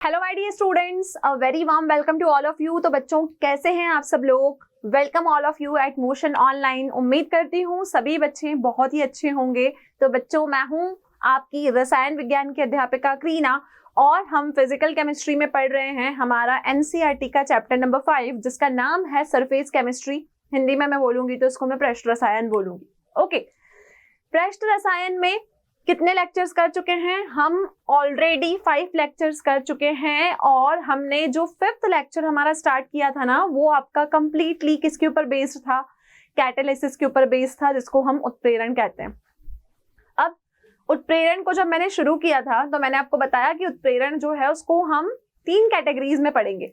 Hello my dear students, a very warm welcome to all of you. तो बच्चों कैसे हैं आप सब लोग? Welcome all of you at Motion online. उम्मीद करती हूँ सभी बच्चे बहुत ही अच्छे होंगे। तो बच्चों, मैं हूँ आपकी रसायन विज्ञान की अध्यापिका क्रीना और हम फिजिकल केमिस्ट्री में पढ़ रहे हैं हमारा एनसीईआरटी का चैप्टर नंबर 5 जिसका नाम है सरफेस केमिस्ट्री। हिंदी में मैं बोलूंगी तो इसको मैं पृष्ठ रसायन बोलूंगी। ओके, पृष्ठ रसायन में कितने लेक्चर्स कर चुके हैं हम? ऑलरेडी 5 लेक्चर्स कर चुके हैं और हमने जो 5th लेक्चर हमारा स्टार्ट किया था ना, वो आपका कंप्लीटली किसके ऊपर बेस्ड था? कैटालिसिस के ऊपर बेस्ड था, जिसको हम उत्प्रेरण कहते हैं। अब उत्प्रेरण को जब मैंने शुरू किया था तो मैंने आपको बताया कि उत्प्रेरण जो है उसको हम 3 कैटेगरीज में पढ़ेंगे।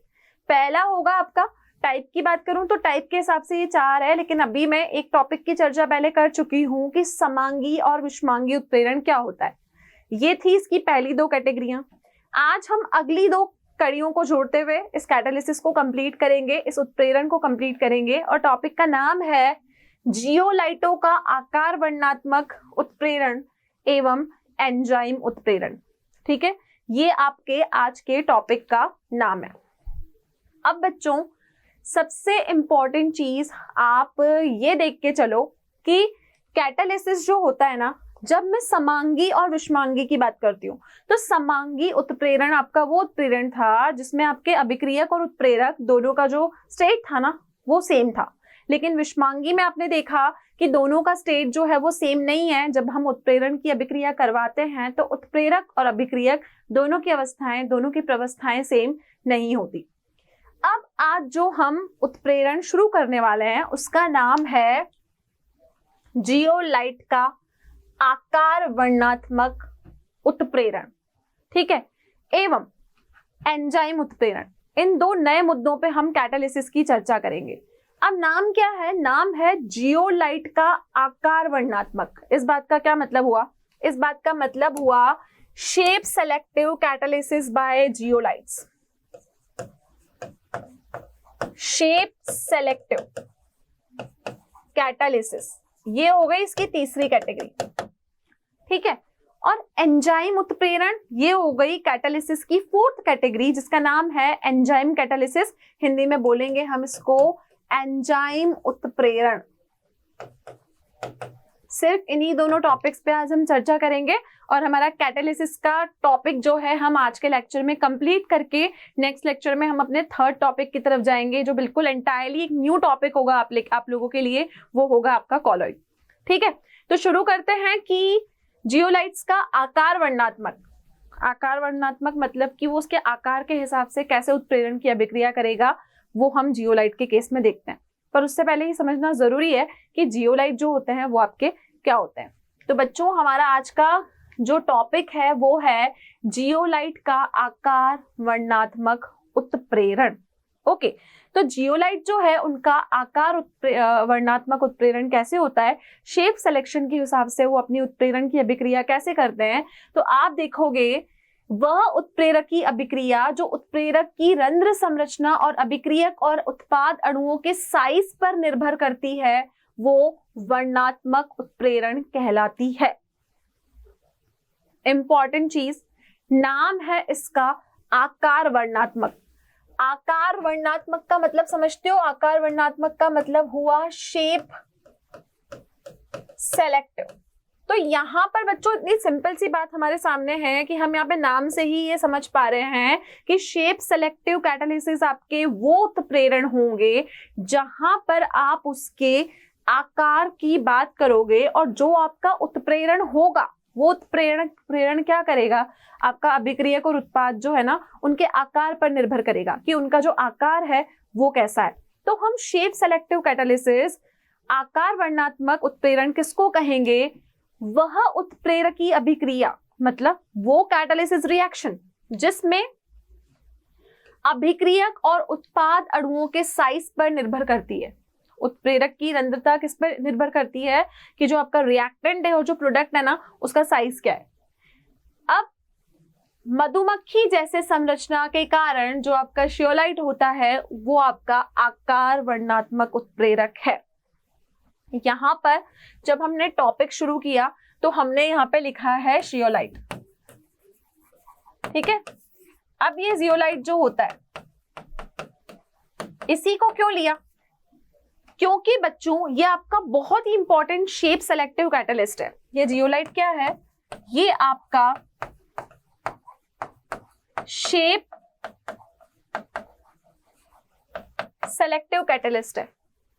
पहला होगा आपका टाइप की बात करूं तो टाइप के हिसाब से ये 4 है, लेकिन अभी मैं एक टॉपिक की चर्चा पहले कर चुकी हूं कि समांगी और विषमांगी उत्प्रेरण क्या होता है। ये थी इसकी पहली 2 कैटेगरियां। आज हम अगली 2 कड़ियों को जोड़ते हुए इस कैटालिसिस को कंप्लीट करेंगे, इस उत्प्रेरण को कंप्लीट करेंगे और टॉपिक का नाम है जियोलाइटों का आकार वर्णनात्मक उत्प्रेरण एवं एंजाइम उत्प्रेरण। ठीक है, ये आपके आज के टॉपिक का नाम है। अब बच्चों, सबसे इंपॉर्टेंट चीज आप ये देख के चलो कि कैटालिसिस जो होता है ना, जब मैं समांगी और विषमांगी की बात करती हूँ तो समांगी उत्प्रेरण आपका वो उत्प्रेरण था जिसमें आपके अभिक्रियक और उत्प्रेरक दोनों का जो स्टेट था ना वो सेम था। लेकिन विषमांगी में आपने देखा कि दोनों का स्टेट जो है वो सेम नहीं है। जब हम उत्प्रेरण की अभिक्रिया करवाते हैं तो उत्प्रेरक और अभिक्रियक दोनों की अवस्थाएं, दोनों की प्रवस्थाएं सेम नहीं होती। अब आज जो हम उत्प्रेरण शुरू करने वाले हैं उसका नाम है जियोलाइट का आकार वर्णनात्मक उत्प्रेरण, ठीक है, एवं एंजाइम उत्प्रेरण। इन 2 नए मुद्दों पे हम कैटालिसिस की चर्चा करेंगे। अब नाम क्या है? नाम है जियोलाइट का आकार वर्णनात्मक। इस बात का क्या मतलब हुआ? इस बात का मतलब हुआ shape selective catalysis by zeolites. Shape selective catalysis, ये हो गई इसकी तीसरी कैटेगरी, ठीक है। और एंजाइम उत्प्रेरण, ये हो गई कैटालिसिस की 4th कैटेगरी जिसका नाम है एंजाइम कैटालिसिस। हिंदी में बोलेंगे हम इसको एंजाइम उत्प्रेरण। सिर्फ इन्हीं दोनों टॉपिक्स पे आज हम चर्चा करेंगे और हमारा कैटालिसिस का टॉपिक जो है हम आज के लेक्चर में कंप्लीट करके नेक्स्ट लेक्चर में हम अपने 3rd टॉपिक की तरफ जाएंगे जो बिल्कुल एंटायरली एक न्यू टॉपिक होगा आप लोगों के लिए। वो होगा आपका कॉलॉइड। ठीक है, तो शुरू करते हैं कि जियोलाइट्स का आकार वर्णनात्मक। आकार वर्णनात्मक मतलब कि वो उसके आकार के हिसाब से कैसे उत्प्रेरण की अभिक्रिया करेगा, वो हम जियोलाइट के केस में देखते हैं। पर उससे पहले ही समझना जरूरी है कि जियोलाइट जो होते हैं वो आपके क्या होते हैं। तो बच्चों, हमारा आज का जो टॉपिक है वो है जियोलाइट का आकार वर्णनात्मक उत्प्रेरण। ओके, तो जियोलाइट जो है उनका आकार वर्णनात्मक उत्प्रेरण कैसे होता है, शेप सिलेक्शन के हिसाब से वो अपनी उत्प्रेरण की अभिक्रिया कैसे करते हैं। तो आप देखोगे वह उत्प्रेरकी अभिक्रिया जो उत्प्रेरक की रंध्र संरचना और अभिक्रियक और उत्पाद अणुओं के साइज पर निर्भर करती है, वो वर्णनात्मक उत्प्रेरण कहलाती है। इंपॉर्टेंट चीज, नाम है इसका आकार वर्णनात्मक। आकार वर्णनात्मक का मतलब समझते हो? आकार वर्णनात्मक का मतलब हुआ शेप सेलेक्टिव। तो यहां पर बच्चों इतनी सिंपल सी बात हमारे सामने है कि हम यहाँ पे नाम से ही ये समझ पा रहे हैं कि शेप सेलेक्टिव कैटालिसिस आपके वो उत्प्रेरण होंगे जहां पर आप उसके आकार की बात करोगे और जो आपका उत्प्रेरण होगा वो उत्प्रेरण क्या करेगा, आपका अभिक्रियक और उत्पाद जो है ना उनके आकार पर निर्भर करेगा कि उनका जो आकार है वो कैसा है। तो हम शेप सेलेक्टिव कैटालिसिस, आकार वर्णनात्मक उत्प्रेरण किसको कहेंगे? वह उत्प्रेरकी अभिक्रिया, मतलब वो कैटालिसिस रिएक्शन जिसमें अभिक्रियक और उत्पाद अणुओं के साइज पर निर्भर करती है। उत्प्रेरक की रंध्रता किस पर निर्भर करती है कि जो आपका रिएक्टेंट है और जो प्रोडक्ट है ना उसका साइज क्या है। अब मधुमक्खी जैसे संरचना के कारण जो आपका जियोलाइट होता है वो आपका आकार वर्णनात्मक उत्प्रेरक है। यहां पर जब हमने टॉपिक शुरू किया तो हमने यहाँ पे लिखा है जियोलाइट, ठीक है। अब ये जियोलाइट जो होता है, इसी को क्यों लिया? क्योंकि बच्चों ये आपका बहुत ही इंपॉर्टेंट शेप सेलेक्टिव कैटलिस्ट है। ये जियोलाइट क्या है? ये आपका शेप सेलेक्टिव कैटलिस्ट है।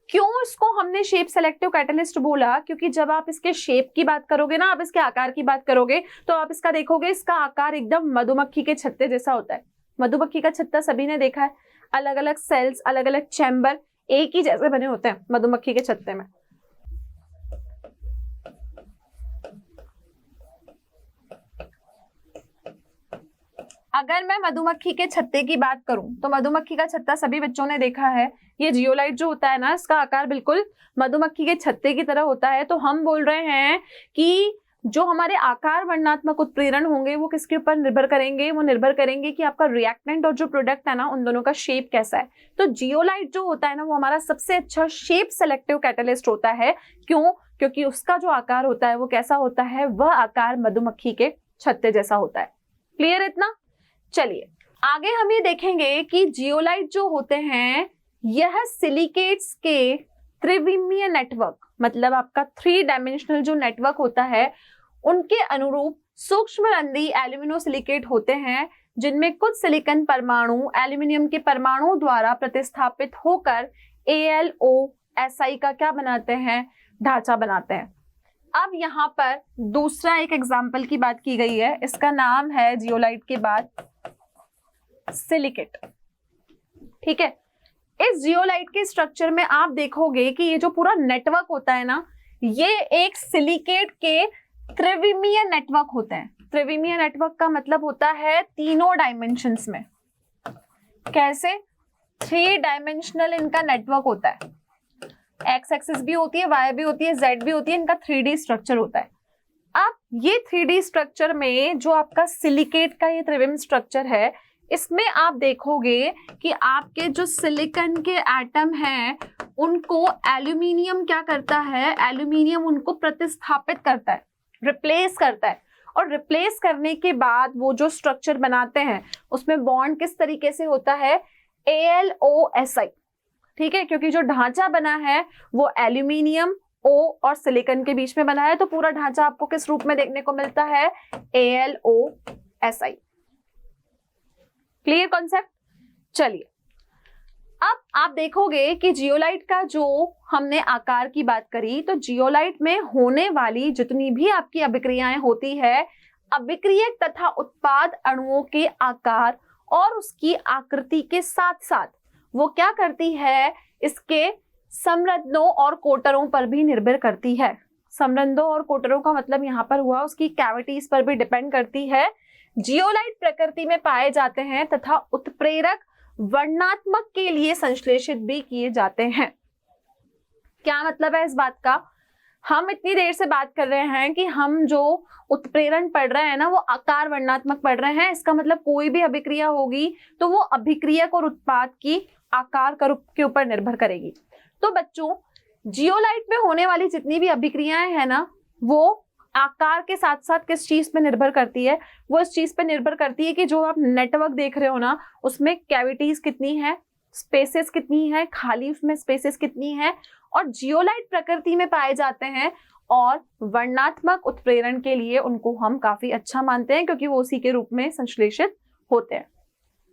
क्यों इसको हमने शेप सेलेक्टिव कैटलिस्ट बोला? क्योंकि जब आप इसके शेप की बात करोगे ना, आप इसके आकार की बात करोगे, तो आप इसका देखोगे, इसका आकार एकदम मधुमक्खी के छत्ते जैसा होता है। मधुमक्खी का छत्ता सभी ने देखा है, अलग अलग सेल्स, अलग अलग चैम्बर एक ही जैसे बने होते हैं मधुमक्खी के छत्ते में। अगर मैं मधुमक्खी के छत्ते की बात करूं तो मधुमक्खी का छत्ता सभी बच्चों ने देखा है। ये जियोलाइट जो होता है ना, इसका आकार बिल्कुल मधुमक्खी के छत्ते की तरह होता है। तो हम बोल रहे हैं कि जो हमारे आकार वर्णनात्मक उत्प्रेरण होंगे वो किसके ऊपर निर्भर करेंगे? वो निर्भर करेंगे कि आपका रिएक्टेंट और जो प्रोडक्ट है ना, उन दोनों का शेप कैसा है। तो जियोलाइट जो होता है ना, वो हमारा सबसे अच्छा शेप सेलेक्टिव कैटलिस्ट होता है। क्यों? क्योंकि उसका जो आकार होता है वो कैसा होता है? वह आकार मधुमक्खी के छत्ते जैसा होता है। क्लियर इतना? चलिए आगे हम ये देखेंगे कि जियोलाइट जो होते हैं, यह सिलिकेट्स के त्रिविमीय नेटवर्क, मतलब आपका 3 डायमेंशनल जो नेटवर्क होता है, उनके अनुरूप सूक्ष्मरंध्री एल्यूमिनोसिलिकेट होते हैं, जिनमें कुछ सिलिकॉन परमाणु एल्यूमिनियम के परमाणुओं द्वारा प्रतिस्थापित होकर AlOSi का क्या बनाते हैं? ढांचा बनाते हैं। अब यहाँ पर दूसरा एक एग्जाम्पल की बात की गई है, इसका नाम है जियोलाइट के बाद सिलिकेट। ठीक है, इस जियोलाइट के स्ट्रक्चर में आप देखोगे कि ये जो पूरा नेटवर्क होता है ना, ये एक सिलिकेट के त्रिविमीय नेटवर्क होते हैं। त्रिविमीय नेटवर्क का मतलब होता है तीनों डायमेंशंस में। कैसे? 3 डायमेंशनल इनका नेटवर्क होता है। एक्स एक्सिस भी होती है, वाई भी होती है, जेड भी होती है, इनका 3D स्ट्रक्चर होता है। अब ये 3D स्ट्रक्चर में जो आपका सिलिकेट का ये त्रिविम स्ट्रक्चर है, इसमें आप देखोगे कि आपके जो सिलिकॉन के एटम हैं, उनको एल्यूमिनियम क्या करता है? एल्यूमिनियम उनको प्रतिस्थापित करता है, रिप्लेस करता है। और रिप्लेस करने के बाद वो जो स्ट्रक्चर बनाते हैं, उसमें बॉन्ड किस तरीके से होता है? AlOSi। ठीक है, क्योंकि जो ढांचा बना है वो एल्यूमिनियम, O और सिलिकॉन के बीच में बना है, तो पूरा ढांचा आपको किस रूप में देखने को मिलता है? AlOSi। Clear concept? चलिए अब आप देखोगे कि जियोलाइट का जो हमने आकार की बात करी, तो जियोलाइट में होने वाली जितनी भी आपकी अभिक्रियाएं होती है, अभिक्रियक तथा उत्पाद अणुओं के आकार और उसकी आकृति के साथ साथ वो क्या करती है? इसके समृद्धों और कोटरों पर भी निर्भर करती है। समृद्धों और कोटरों का मतलब यहाँ पर हुआ उसकी कैविटीज पर भी डिपेंड करती है। जियोलाइट प्रकृति में पाए जाते हैं तथा उत्प्रेरक वर्णनात्मक के लिए संश्लेषित भी किए जाते हैं। क्या मतलब है इस बात का? हम इतनी देर से बात कर रहे हैं कि हम जो उत्प्रेरण पढ़ रहे हैं ना, वो आकार वर्णनात्मक पढ़ रहे हैं। इसका मतलब कोई भी अभिक्रिया होगी तो वो अभिक्रियक और उत्पाद की आकार के ऊपर निर्भर करेगी। तो बच्चों, जियोलाइट में होने वाली जितनी भी अभिक्रियाएं हैं ना, वो आकार के साथ साथ किस चीज पे निर्भर करती है? वो इस चीज पे निर्भर करती है कि जो आप नेटवर्क देख रहे हो ना, उसमें कैविटीज कितनी है, स्पेसेस कितनी है, खाली उसमें स्पेसेस कितनी है। और जियोलाइट प्रकृति में पाए जाते हैं और वर्णनात्मक उत्प्रेरण के लिए उनको हम काफी अच्छा मानते हैं, क्योंकि वो उसी के रूप में संश्लेषित होते हैं।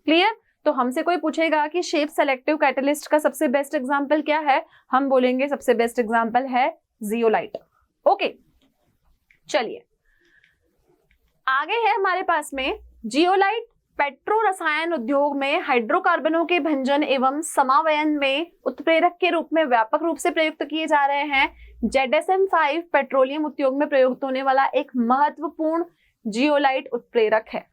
क्लियर? तो हमसे कोई पूछेगा कि शेप सेलेक्टिव कैटलिस्ट का सबसे बेस्ट एग्जांपल क्या है, हम बोलेंगे सबसे बेस्ट एग्जांपल है जियोलाइट। ओके, चलिए आगे है हमारे पास में जियोलाइट पेट्रो रसायन उद्योग में हाइड्रोकार्बनों के भंजन एवं समावयन में उत्प्रेरक के रूप में व्यापक रूप से प्रयुक्त किए जा रहे हैं। ZSM-5 पेट्रोलियम उद्योग में प्रयुक्त होने वाला एक महत्वपूर्ण जियोलाइट उत्प्रेरक है।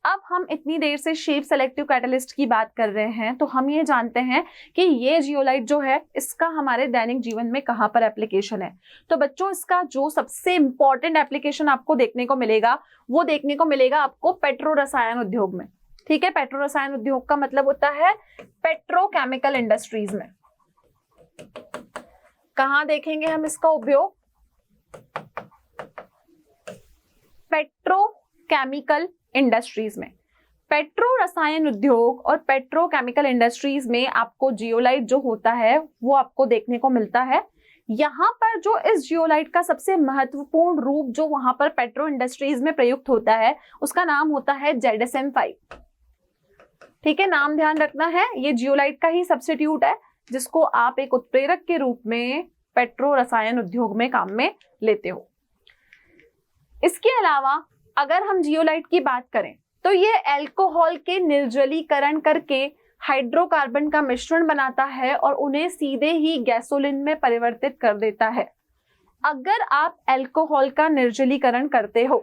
अब हम इतनी देर से शेप सेलेक्टिव कैटलिस्ट की बात कर रहे हैं, तो हम ये जानते हैं कि ये जियोलाइट जो है, इसका हमारे दैनिक जीवन में कहां पर एप्लीकेशन है। तो बच्चों, इसका जो सबसे इंपॉर्टेंट एप्लीकेशन आपको देखने को मिलेगा, वो देखने को मिलेगा आपको पेट्रो रसायन उद्योग में। ठीक है, पेट्रो रसायन उद्योग का मतलब होता है पेट्रोकेमिकल इंडस्ट्रीज में। कहां देखेंगे हम इसका उपयोग? पेट्रोकेमिकल इंडस्ट्रीज में। पेट्रो रसायन उद्योग और पेट्रोकेमिकल इंडस्ट्रीज में आपको जियोलाइट जो होता है वो आपको देखने को मिलता है। यहाँ पर जो इस जियोलाइट का सबसे महत्वपूर्ण रूप जो वहां पर पेट्रो इंडस्ट्रीज में प्रयुक्त होता है उसका नाम होता है ZSM-5। ठीक है, नाम ध्यान रखना है, ये जियोलाइट का ही सब्स्टिट्यूट है जिसको आप एक उत्प्रेरक के रूप में पेट्रो रसायन उद्योग में काम में लेते हो। इसके अलावा अगर हम जियोलाइट की बात करें तो ये अल्कोहल के निर्जलीकरण करके हाइड्रोकार्बन का मिश्रण बनाता है और उन्हें सीधे ही गैसोलीन में परिवर्तित कर देता है। अगर आप अल्कोहल का निर्जलीकरण करते हो,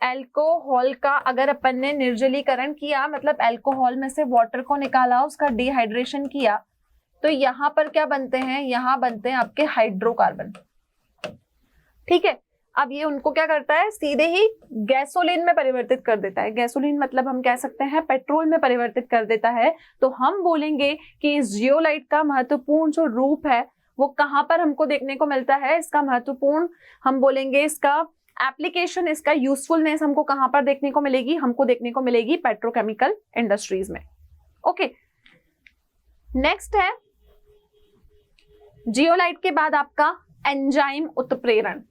अल्कोहल का अगर अपन ने निर्जलीकरण किया मतलब अल्कोहल में से वाटर को निकाला, उसका डिहाइड्रेशन किया, तो यहाँ पर क्या बनते हैं, यहाँ बनते हैं आपके हाइड्रोकार्बन। ठीक है, अब ये उनको क्या करता है, सीधे ही गैसोलीन में परिवर्तित कर देता है। गैसोलीन मतलब हम कह सकते हैं पेट्रोल में परिवर्तित कर देता है। तो हम बोलेंगे कि इस जियोलाइट का महत्वपूर्ण जो रूप है वो कहाँ पर हमको देखने को मिलता है, इसका महत्वपूर्ण हम बोलेंगे इसका एप्लीकेशन, इसका यूजफुलनेस हमको कहाँ पर देखने को मिलेगी, हमको देखने को मिलेगी पेट्रोकेमिकल इंडस्ट्रीज में। ओके, नेक्स्ट है जियोलाइट के बाद आपका एंजाइम उत्प्रेरण।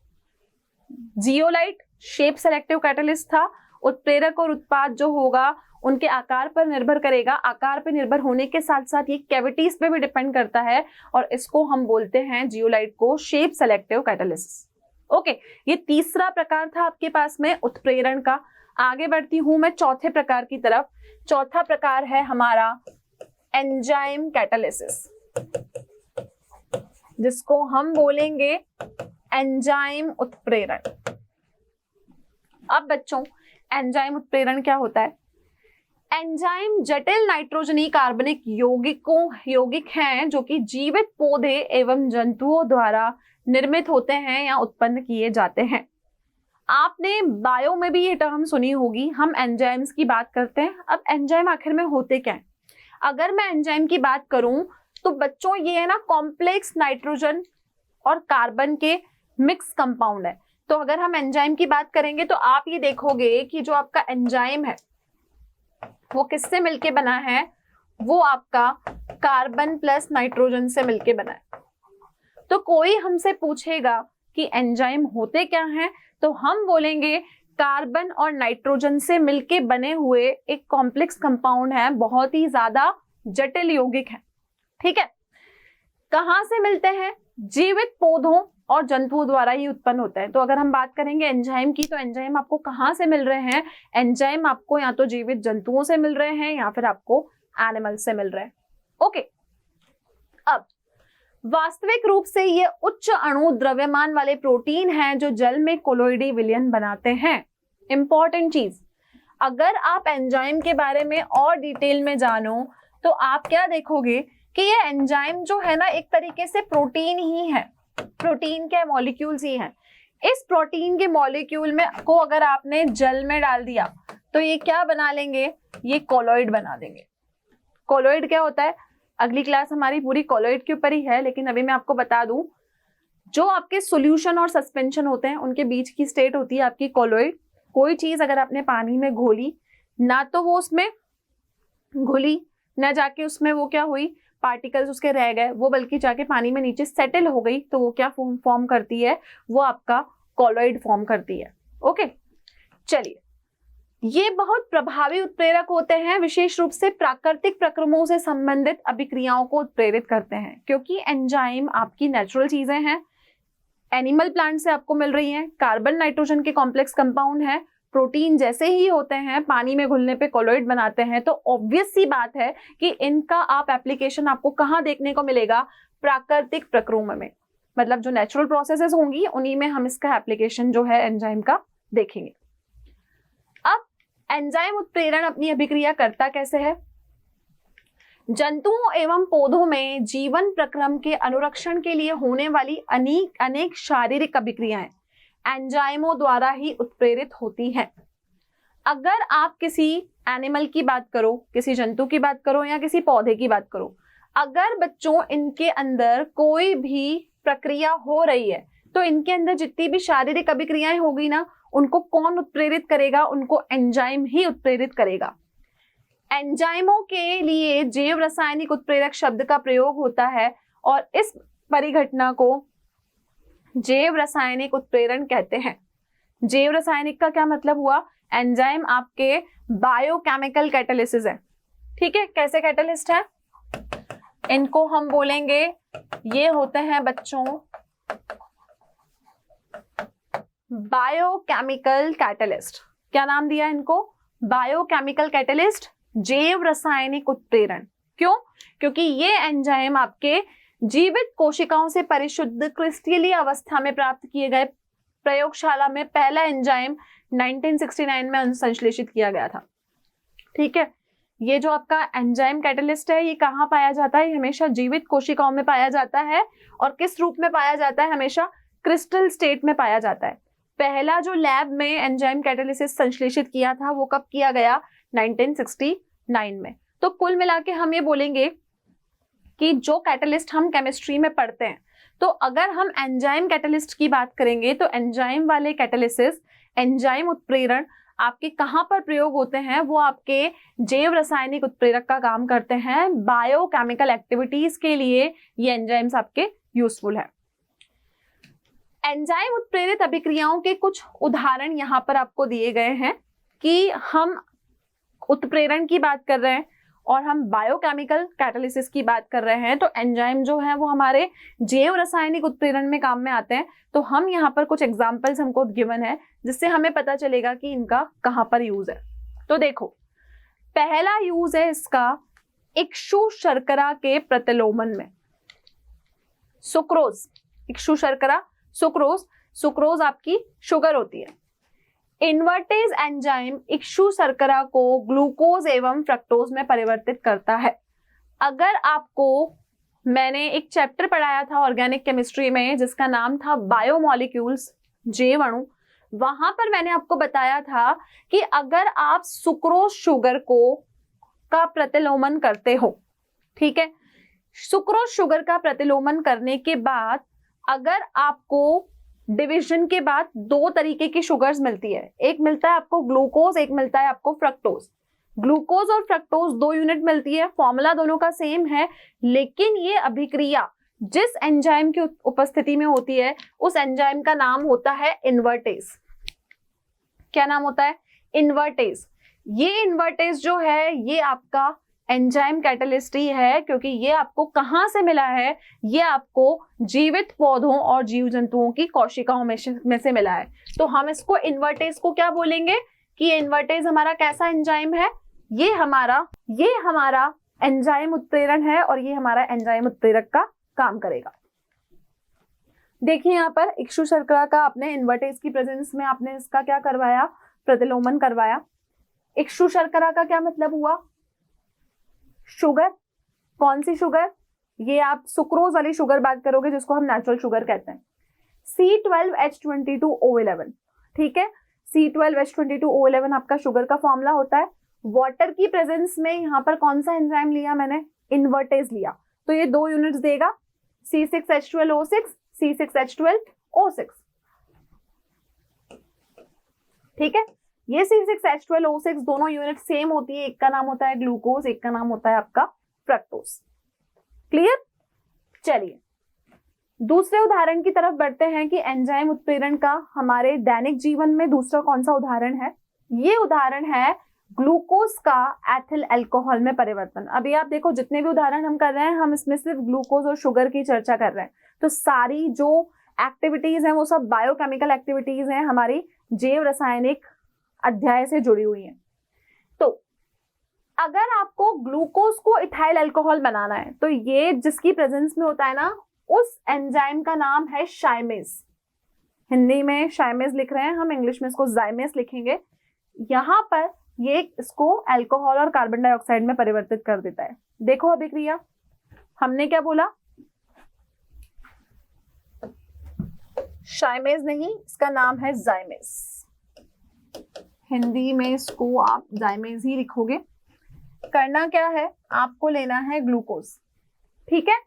जियोलाइट शेप सेलेक्टिव कैटलिस्ट था, उत्प्रेरक और उत्पाद जो होगा उनके आकार पर निर्भर करेगा। आकार पर निर्भर होने के साथ साथ ये कैविटीज पे भी डिपेंड करता है और इसको हम बोलते हैं जियोलाइट को शेप सेलेक्टिव कैटलिस्ट। ओके, ये तीसरा प्रकार था आपके पास में उत्प्रेरण का। आगे बढ़ती हूं मैं चौथे प्रकार की तरफ। चौथा प्रकार है हमारा एंजाइम कैटालिसिस, जिसको हम बोलेंगे एंजाइम उत्प्रेरण। अब बच्चों, एंजाइम उत्प्रेरण क्या होता है? एंजाइम जटिल नाइट्रोजनी कार्बनिक यौगिक हैं जो कि जीवित पौधे एवं जंतुओं द्वारा निर्मित होते हैं या उत्पन्न किए जाते हैं। आपने बायो में भी ये टर्म सुनी होगी। हम एंजाइम्स की बात करते हैं। अब एंजाइम आखिर में होते क्या हैं? अगर मैं एंजाइम की बात करूं तो बच्चों ये है ना कॉम्प्लेक्स नाइट्रोजन और कार्बन के मिक्स कंपाउंड है। तो अगर हम एंजाइम की बात करेंगे तो आप ये देखोगे कि जो आपका एंजाइम है वो किससे मिलके बना है? वो आपका कार्बन प्लस नाइट्रोजन से मिलके बना है। तो कोई हमसे पूछेगा कि एंजाइम होते क्या हैं, तो हम बोलेंगे कार्बन और नाइट्रोजन से मिलके बने हुए एक कॉम्प्लेक्स कंपाउंड है, बहुत ही ज्यादा जटिल यौगिक है। ठीक है, कहां से मिलते हैं? जीवित पौधों और जंतुओं द्वारा ही उत्पन्न होते हैं। तो अगर हम बात करेंगे एंजाइम की, तो एंजाइम आपको कहां से मिल रहे हैं? एंजाइम आपको या तो जीवित जंतुओं से मिल रहे हैं या फिर आपको एनिमल से मिल रहे हैं। ओके, अब वास्तविक रूप से ये उच्च अणु द्रव्यमान वाले प्रोटीन हैं जो जल में कोलोइडी विलयन बनाते हैं। इंपॉर्टेंट चीज, अगर आप एंजाइम के बारे में और डिटेल में जानो तो आप क्या देखोगे कि ये एंजाइम जो है ना एक तरीके से प्रोटीन ही है। प्रोटीन के मॉलिक्यूल्स ही हैं। इस प्रोटीन के मॉलिक्यूल में को अगर आपने जल में डाल दिया तो ये क्या बना लेंगे? ये कोलोइड बना देंगे। कोलोइड क्या होता है? अगली क्लास हमारी पूरी कोलोइड के ऊपर ही है, लेकिन अभी मैं आपको बता दूं, जो आपके सॉल्यूशन और सस्पेंशन होते हैं उनके बीच की स्टेट होती है आपकी कोलोइड। कोई चीज अगर आपने पानी में घोली ना तो वो उसमें घुली, ना जाके उसमें वो क्या हुई, पार्टिकल्स उसके रह गए, वो बल्कि जाके पानी में नीचे सेटल हो गई, तो वो क्या फॉर्म करती है? वो आपका कोलोइड फॉर्म करती है। ओके, चलिए, ये बहुत प्रभावी उत्प्रेरक होते हैं, विशेष रूप से प्राकृतिक प्रक्रमों से संबंधित अभिक्रियाओं को उत्प्रेरित करते हैं, क्योंकि एंजाइम आपकी नेचुरल चीजें हैं, एनिमल प्लांट से आपको मिल रही हैं, कार्बन नाइट्रोजन के कॉम्प्लेक्स कंपाउंड है, प्रोटीन जैसे ही होते हैं, पानी में घुलने पे कोलोइड बनाते हैं। तो ऑब्वियस सी बात है कि इनका आप एप्लीकेशन आपको कहाँ देखने को मिलेगा? प्राकृतिक प्रक्रम में, मतलब जो नेचुरल प्रोसेसेस होंगी उन्हीं में हम इसका एप्लीकेशन जो है एंजाइम का देखेंगे। अब एंजाइम उत्प्रेरण अपनी अभिक्रिया करता कैसे है? जंतुओं एवं पौधों में जीवन प्रक्रम के अनुरक्षण के लिए होने वाली अनेक शारीरिक अभिक्रियाएं एंजाइमों द्वारा ही उत्प्रेरित होती हैं। अगर आप किसी एनिमल की बात करो, किसी जंतु की बात करो या किसी पौधे की बात करो, अगर बच्चों इनके अंदर कोई भी प्रक्रिया हो रही है तो इनके अंदर जितनी भी शारीरिक अभिक्रियाएं होगी ना उनको कौन उत्प्रेरित करेगा? उनको एंजाइम ही उत्प्रेरित करेगा। एंजाइमों के लिए जैव रासायनिक उत्प्रेरक शब्द का प्रयोग होता है और इस परिघटना को जैव रासायनिक उत्प्रेरण कहते हैं। जैव रासायनिक का क्या मतलब हुआ? एंजाइम आपके बायोकेमिकल कैटालिसिस है। ठीक है, कैसे कैटालिस्ट है? इनको हम बोलेंगे, ये होते हैं बच्चों बायोकेमिकल कैटालिस्ट। क्या नाम दिया इनको? बायोकेमिकल कैटालिस्ट, जैव रासायनिक उत्प्रेरण। क्यों? क्योंकि ये एंजाइम आपके जीवित कोशिकाओं से परिशुद्ध क्रिस्टलीय अवस्था में प्राप्त किए गए प्रयोगशाला में पहला एंजाइम 1969 में अनुसंश्लेषित किया गया था। ठीक है, ये जो आपका एंजाइम कैटालिस्ट है ये कहाँ पाया जाता है? हमेशा जीवित कोशिकाओं में पाया जाता है। और किस रूप में पाया जाता है? हमेशा क्रिस्टल स्टेट में पाया जाता है। पहला जो लैब में एंजाइम कैटालिसिस संश्लेषित किया था वो कब किया गया? 1969 में। तो कुल मिला के हम ये बोलेंगे कि जो कैटालिस्ट हम केमिस्ट्री में पढ़ते हैं, तो अगर हम एंजाइम कैटालिस्ट की बात करेंगे तो एंजाइम वाले कैटालिसिस, एंजाइम उत्प्रेरण आपके कहाँ पर प्रयोग होते हैं? वो आपके जैव रासायनिक उत्प्रेरक का काम करते हैं। बायोकेमिकल एक्टिविटीज के लिए ये एंजाइम्स आपके यूजफुल है। एंजाइम उत्प्रेरित अभिक्रियाओं के कुछ उदाहरण यहाँ पर आपको दिए गए हैं कि हम उत्प्रेरण की बात कर रहे हैं और हम बायोकेमिकल कैटालिसिस की बात कर रहे हैं, तो एंजाइम जो है वो हमारे जैव रासायनिक उत्प्रेरण में काम में आते हैं। तो हम यहाँ पर कुछ एग्जांपल्स हमको गिवन है जिससे हमें पता चलेगा कि इनका कहाँ पर यूज है। तो देखो, पहला यूज है इसका इक्षु शर्करा के प्रतिलोमन में। सुक्रोज, इक्षु शर्करा, सुक्रोज, सुक्रोज आपकी शुगर होती है। इन्वर्टेज एंजाइम इक्षु शर्करा को ग्लूकोज एवं फ्रक्टोज में परिवर्तित करता है। अगर आपको, मैंने एक चैप्टर पढ़ाया था ऑर्गेनिक केमिस्ट्री में जिसका नाम था बायोमॉलिक्यूल्स, जैव अणु, वहां पर मैंने आपको बताया था कि अगर आप सुक्रोज शुगर को का प्रतिलोमन करते हो, ठीक है, सुक्रोज शुगर का प्रतिलोमन करने के बाद अगर आपको डिवीजन के बाद दो तरीके की शुगर्स मिलती है, एक मिलता है आपको ग्लूकोज, एक मिलता है आपको फ्रक्टोज। ग्लूकोज और फ्रक्टोज 2 यूनिट मिलती है, फॉर्मूला दोनों का सेम है, लेकिन ये अभिक्रिया जिस एंजाइम की उपस्थिति में होती है उस एंजाइम का नाम होता है इन्वर्टेज। क्या नाम होता है? इन्वर्टेज। ये इन्वर्टेज जो है ये आपका एंजाइम कैटालिस्ट ही है, क्योंकि ये आपको कहां से मिला है? ये आपको जीवित पौधों और जीव जंतुओं की कोशिकाओं में से मिला है। तो हम इसको इन्वर्टेज को क्या बोलेंगे कि ये इन्वर्टेज हमारा कैसा एंजाइम है? ये हमारा एंजाइम उत्प्रेरण है और ये हमारा एंजाइम उत्प्रेरक का काम करेगा। देखिए यहाँ पर इक्षु शर्करा का आपने इन्वर्टेज की प्रेजेंस में आपने इसका क्या करवाया? प्रतिलोमन करवाया। इक्षु शर्करा का क्या मतलब हुआ? शुगर। कौन सी शुगर? ये आप सुक्रोज वाली शुगर बात करोगे जिसको हम नेचुरल शुगर कहते हैं। C12H22O11, ठीक है, C12H22O11 आपका शुगर का फॉर्मूला होता है। वाटर की प्रेजेंस में यहाँ पर कौन सा एंजाइम लिया मैंने? इन्वर्टेज लिया, तो ये 2 यूनिट्स देगा, C6H12O6, C6H12O6, ठीक है। ये C6H12O6 दोनों यूनिट सेम होती है, एक का नाम होता है ग्लूकोज, एक का नाम होता है आपका फ्रक्टोज। क्लियर? चलिए दूसरे उदाहरण की तरफ बढ़ते हैं कि एंजाइम उत्प्रेरण का हमारे दैनिक जीवन में दूसरा कौन सा उदाहरण है? ये उदाहरण है ग्लूकोज का एथिल अल्कोहल में परिवर्तन। अभी आप देखो जितने भी उदाहरण हम कर रहे हैं हम इसमें सिर्फ ग्लूकोज और शुगर की चर्चा कर रहे हैं, तो सारी जो एक्टिविटीज हैं वो सब बायोकेमिकल एक्टिविटीज हैं, हमारी जैव रासायनिक अध्याय से जुड़ी हुई हैं। तो अगर आपको ग्लूकोज को इथाइल अल्कोहल बनाना है तो ये जिसकी प्रेजेंस में होता है ना, उस एंजाइम का नाम है शाइमेज। हिंदी में शाइमेज लिख रहे हैं हम, इंग्लिश में इसको जाइमेज लिखेंगे। यहां पर ये इसको अल्कोहल और कार्बन डाइऑक्साइड में परिवर्तित कर देता है। देखो अभिक्रिया, हमने क्या बोला? शाइमेज नहीं, इसका नाम है जाइमेज। हिंदी में इसको आप जाइमेज ही लिखोगे। करना क्या है? आपको लेना है ग्लूकोज, ठीक है।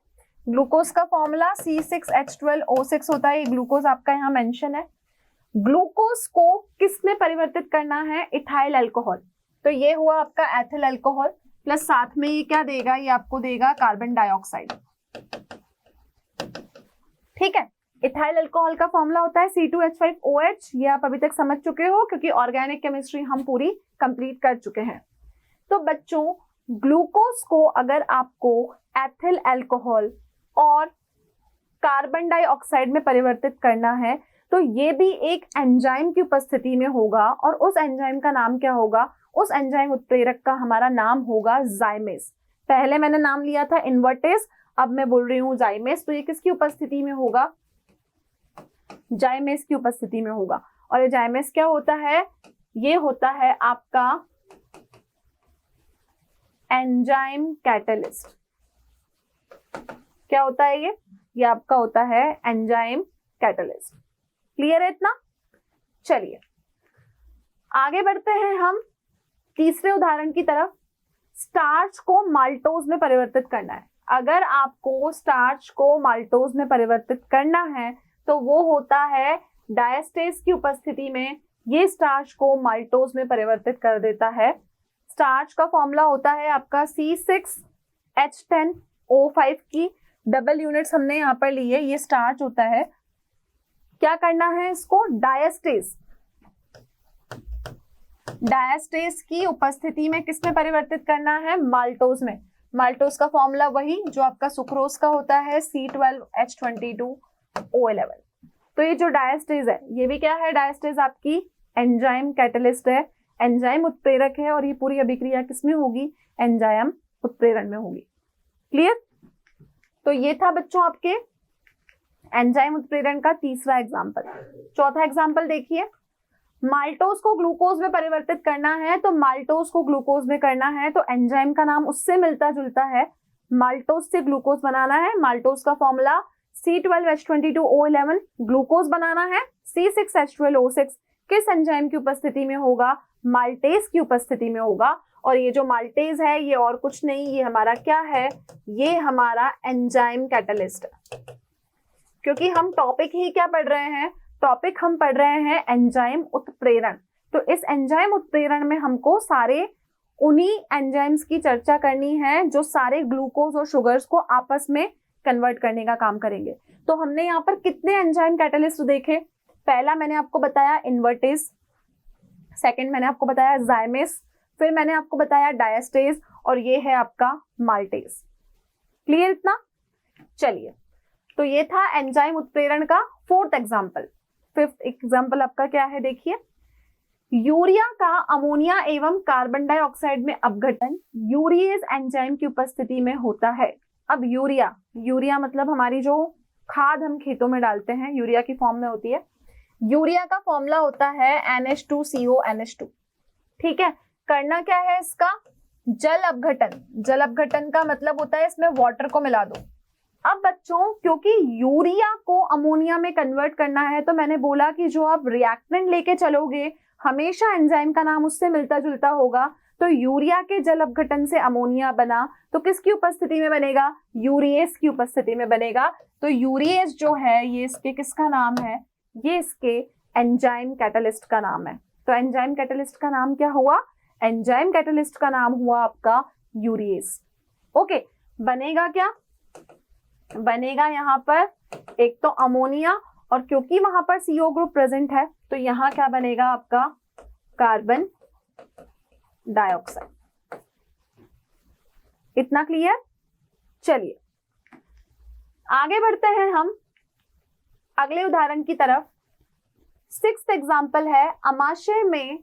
ग्लूकोज का फॉर्मूला C6H12O6 होता है, ये ग्लूकोज आपका यहाँ मेंशन है। ग्लूकोज को किस में परिवर्तित करना है, इथाइल अल्कोहल। तो ये हुआ आपका एथिल अल्कोहल, प्लस साथ में ये क्या देगा, ये आपको देगा कार्बन डाइऑक्साइड। ठीक है, इथाइल अल्कोहल का फॉर्मूला होता है C2H5OH। ये आप अभी तक समझ चुके हो क्योंकि ऑर्गेनिक केमिस्ट्री हम पूरी कंप्लीट कर चुके हैं। तो बच्चों, ग्लूकोज को अगर आपको एथिल अल्कोहल और कार्बन डाइऑक्साइड में परिवर्तित करना है तो ये भी एक एंजाइम की उपस्थिति में होगा, और उस एंजाइम का नाम क्या होगा, उस एंजाइम उत्प्रेरक का हमारा नाम होगा जाइमेस। पहले मैंने नाम लिया था इन्वर्टेज, अब मैं बोल रही हूँ जाइमेस। तो ये किसकी उपस्थिति में होगा, जाइमेस की उपस्थिति में होगा। और ये जाइमेस क्या होता है, ये होता है आपका एंजाइम कैटलिस्ट। क्या होता है ये आपका होता है एंजाइम कैटलिस्ट। क्लियर है इतना? चलिए आगे बढ़ते हैं हम तीसरे उदाहरण की तरफ। स्टार्च को माल्टोज में परिवर्तित करना है। अगर आपको स्टार्च को माल्टोज में परिवर्तित करना है तो वो होता है डायस्टेज की उपस्थिति में। ये स्टार्च को माल्टोज में परिवर्तित कर देता है। स्टार्च का फॉर्मूला होता है आपका C6H10O5 की डबल यूनिट्स हमने यहाँ पर ली है। ये स्टार्च होता है। क्या करना है इसको, डायस्टेज की उपस्थिति में किस में परिवर्तित करना है, माल्टोज में। माल्टोज का फॉर्मूला वही जो आपका सुक्रोज का होता है C12H22O11। तो ये जो डायस्टेज है ये भी क्या है, डायस्टेज आपकी एंजाइम कैटलिस्ट है, एंजाइम उत्प्रेरक है, और ये पूरी अभिक्रिया किसमें होगी, एंजाइम उत्प्रेरण में होगी। क्लियर? तो ये था बच्चों आपके एंजाइम उत्प्रेरण का तीसरा एग्जाम्पल। चौथा एग्जाम्पल देखिए, माल्टोज को ग्लूकोज में परिवर्तित करना है। तो माल्टोज को ग्लूकोज में करना है तो एंजाइम का नाम उससे मिलता जुलता है, माल्टोज से ग्लूकोज बनाना है। माल्टोज का फॉर्मूला C12H22O11। ग्लूकोज बनाना है C6H12O6। किस एंजाइम की उपस्थिति में होगा, माल्टेज की उपस्थिति में होगा। और ये जो माल्टेज है ये और कुछ नहीं, ये हमारा क्या है, ये हमारा एंजाइम कैटलिस्ट है। क्योंकि हम टॉपिक ही क्या पढ़ रहे हैं, टॉपिक हम पढ़ रहे हैं एंजाइम उत्प्रेरण। तो इस एंजाइम उत्प्रेरण में हमको सारे उन्हीं एंजाइम्स की चर्चा करनी है जो सारे ग्लूकोज और शुगर्स को आपस में कन्वर्ट करने का काम करेंगे। तो हमने यहाँ पर कितने एंजाइम कैटलिस्ट देखे, पहला मैंने आपको बताया इन्वर्टेज, सेकंड मैंने आपको बताया जाइमेस, फिर मैंने आपको बताया डायस्टेज, और ये है आपका माल्टेज। क्लियर इतना? चलिए, तो ये था एंजाइम उत्प्रेरण का फोर्थ एग्जाम्पल। फिफ्थ एग्जाम्पल आपका क्या है, देखिए, यूरिया का अमोनिया एवं कार्बन डाइऑक्साइड में अपघटन यूरिएज एंजाइम की उपस्थिति में होता है। अब यूरिया मतलब हमारी जो खाद हम खेतों में डालते हैं, यूरिया की फॉर्म में होती है। यूरिया का फॉर्मूला होता है NH2CONH2। ठीक है, करना क्या है इसका, जल अपघटन। जल अपघटन का मतलब होता है इसमें वाटर को मिला दो। अब बच्चों, क्योंकि यूरिया को अमोनिया में कन्वर्ट करना है तो मैंने बोला कि जो आप रिएक्टेंट लेके चलोगे हमेशा एंजाइम का नाम उससे मिलता जुलता होगा। तो यूरिया के जल अपघटन से अमोनिया बना तो किसकी उपस्थिति में बनेगा, यूरिएज की उपस्थिति में बनेगा। तो यूरिएज जो है ये इसके किसका नाम है, ये इसके एंजाइम कैटलिस्ट का नाम है। तो एंजाइम कैटलिस्ट का नाम क्या हुआ, एंजाइम कैटलिस्ट का नाम हुआ आपका यूरिएज। ओके, बनेगा क्या, बनेगा यहाँ पर एक तो अमोनिया, और क्योंकि वहां पर CO ग्रुप प्रेजेंट है तो यहाँ क्या बनेगा आपका कार्बन डाइऑक्साइड। इतना क्लियर? चलिए आगे बढ़ते हैं हम अगले उदाहरण की तरफ। सिक्स्थ एग्जाम्पल है, अमाशय में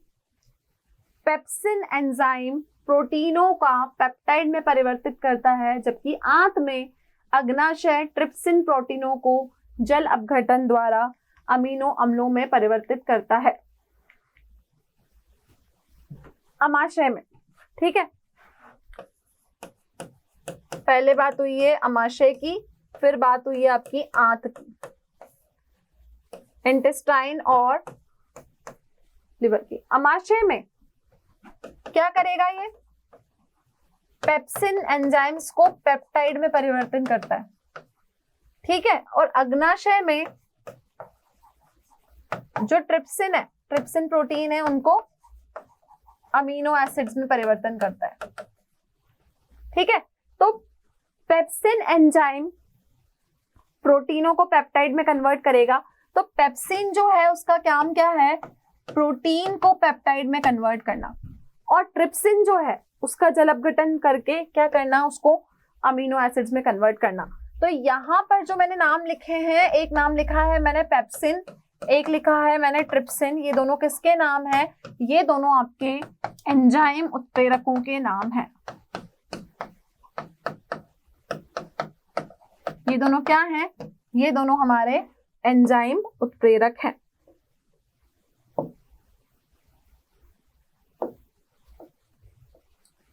पेप्सिन एंजाइम प्रोटीनों का पेप्टाइड में परिवर्तित करता है, जबकि आंत में अग्नाशय ट्रिप्सिन प्रोटीनों को जल अपघटन द्वारा अमीनो अम्लों में परिवर्तित करता है। अमाशय में, ठीक है, पहले बात हुई है अमाशय की, फिर बात हुई है आपकी आंत की, इंटेस्टाइन और लिवर की। अमाशय में क्या करेगा, ये पेप्सिन एंजाइम्स को पेप्टाइड में परिवर्तन करता है। ठीक है, और अग्नाशय में जो ट्रिप्सिन है, ट्रिप्सिन प्रोटीन है, उनको अमीनो एसिड्स में परिवर्तन करता है। ठीक है, तो पेप्सिन एंजाइम प्रोटीनों को पेप्टाइड में कन्वर्ट करेगा। तो पेप्सिन जो है उसका काम क्या है, प्रोटीन को पेप्टाइड में कन्वर्ट करना, और ट्रिप्सिन जो है उसका जल अपघटन करके क्या करना, उसको अमीनो एसिड्स में कन्वर्ट करना। तो यहाँ पर जो मैंने नाम लिखे हैं, एक नाम लिखा है मैंने पेप्सिन, एक लिखा है मैंने ट्रिप्सिन, ये दोनों किसके नाम है, ये दोनों आपके एंजाइम उत्प्रेरकों के नाम हैं। ये दोनों क्या हैं, ये दोनों हमारे एंजाइम उत्प्रेरक हैं।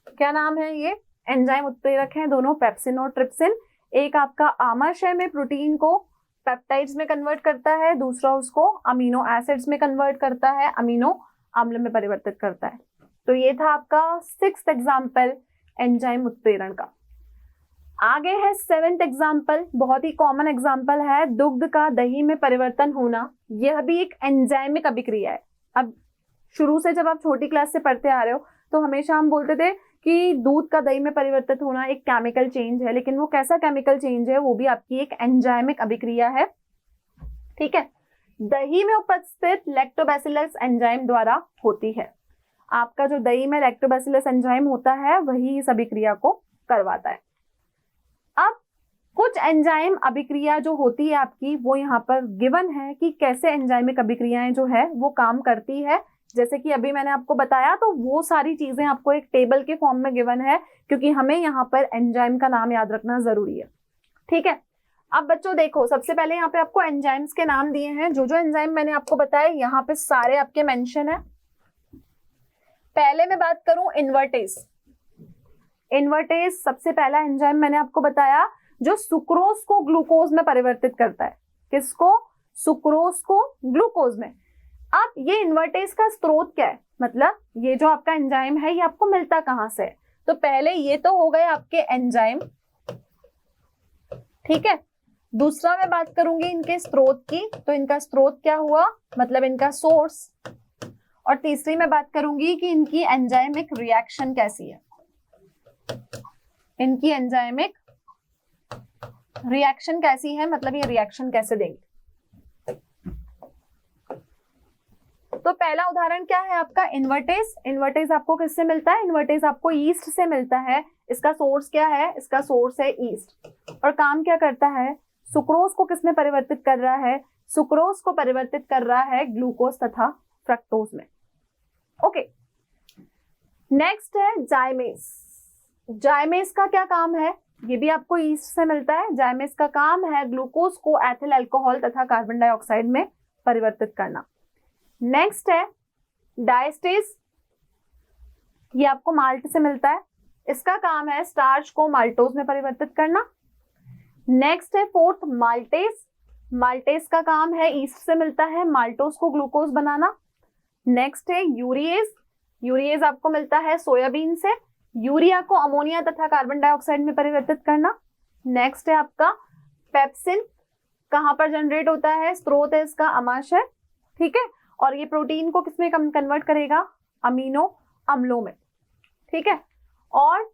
क्या नाम है, ये एंजाइम उत्प्रेरक हैं दोनों, पेप्सिन और ट्रिप्सिन। एक आपका आमाशय में प्रोटीन को पेप्टाइड्स में कन्वर्ट करता है, दूसरा उसको अमीनो एसिड्स में कन्वर्ट करता है, अमीनो अम्ल में परिवर्तित करता है। तो ये था आपका 6th एग्जाम्पल एंजाइम उत्प्रेरण का। आगे है 7th एग्जाम्पल, बहुत ही कॉमन एग्जाम्पल है, दुग्ध का दही में परिवर्तन होना। यह भी एक एंजाइमिक अभिक्रिया है। अब शुरू से जब आप छोटी क्लास से पढ़ते आ रहे हो तो हमेशा हम बोलते थे कि दूध का दही में परिवर्तित होना एक केमिकल चेंज है, लेकिन वो कैसा केमिकल चेंज है, वो भी आपकी एक एंजाइमिक अभिक्रिया है। ठीक है, दही में उपस्थित लैक्टोबैसिलस एंजाइम द्वारा होती है। आपका जो दही में लैक्टोबैसिलस एंजाइम होता है वही इस अभिक्रिया को करवाता है। अब कुछ एंजाइम अभिक्रिया जो होती है आपकी, वो यहाँ पर गिवन है कि कैसे एंजाइमिक अभिक्रियाएं जो है वो काम करती है। जैसे कि अभी मैंने आपको बताया, तो वो सारी चीजें आपको एक टेबल के फॉर्म में गिवन है, क्योंकि हमें यहाँ पर एंजाइम का नाम याद रखना जरूरी है। ठीक है, अब बच्चों देखो, सबसे पहले यहाँ पे आपको एंजाइम्स के नाम दिए हैं। जो जो एंजाइम मैंने आपको बताया यहाँ पे सारे आपके मेंशन है। पहले मैं बात करूं इन्वर्टेज। इन्वर्टेज सबसे पहला एंजाइम मैंने आपको बताया, जो सुक्रोज को ग्लूकोज में परिवर्तित करता है। किसको, सुक्रोज को ग्लूकोज में। अब ये इन्वर्टेज का स्रोत क्या है, मतलब ये जो आपका एंजाइम है ये आपको मिलता कहां से है। तो पहले ये तो हो गए आपके एंजाइम, ठीक है। दूसरा मैं बात करूंगी इनके स्रोत की, तो इनका स्रोत क्या हुआ, मतलब इनका सोर्स। और तीसरी मैं बात करूंगी कि इनकी एंजाइमिक रिएक्शन कैसी है, इनकी एंजाइमिक रिएक्शन कैसी है, मतलब ये रिएक्शन कैसे देंगे। तो पहला उदाहरण क्या है आपका, इन्वर्टेज। इन्वर्टेज आपको किससे मिलता है, इन्वर्टेज आपको ईस्ट से मिलता है। इसका सोर्स क्या है, इसका सोर्स है ईस्ट। और काम क्या करता है, सुक्रोज को किसमें परिवर्तित कर रहा है, सुक्रोज को परिवर्तित कर रहा है ग्लूकोज तथा फ्रक्टोज में। ओके, नेक्स्ट है जाइमेज। जाइमेज का क्या काम है, ये भी आपको ईस्ट से मिलता है। जाइमेज का काम है ग्लूकोज को एथिल अल्कोहल तथा कार्बन डाइऑक्साइड में परिवर्तित करना। नेक्स्ट है डायस्टेज, ये आपको माल्ट से मिलता है। इसका काम है स्टार्च को माल्टोज में परिवर्तित करना। नेक्स्ट है फोर्थ माल्टेज। माल्टेज का काम है ईस्ट से मिलता है, माल्टोज को ग्लूकोज बनाना। नेक्स्ट है यूरिएज। यूरिएज आपको मिलता है सोयाबीन से, यूरिया को अमोनिया तथा कार्बन डाइऑक्साइड में परिवर्तित करना। नेक्स्ट है आपका पेप्सिन, कहां पर जनरेट होता है, स्रोत है इसका अमाशय, ठीक है। और ये प्रोटीन को किसमें कन्वर्ट करेगा, अमीनो अम्लों में, ठीक है। और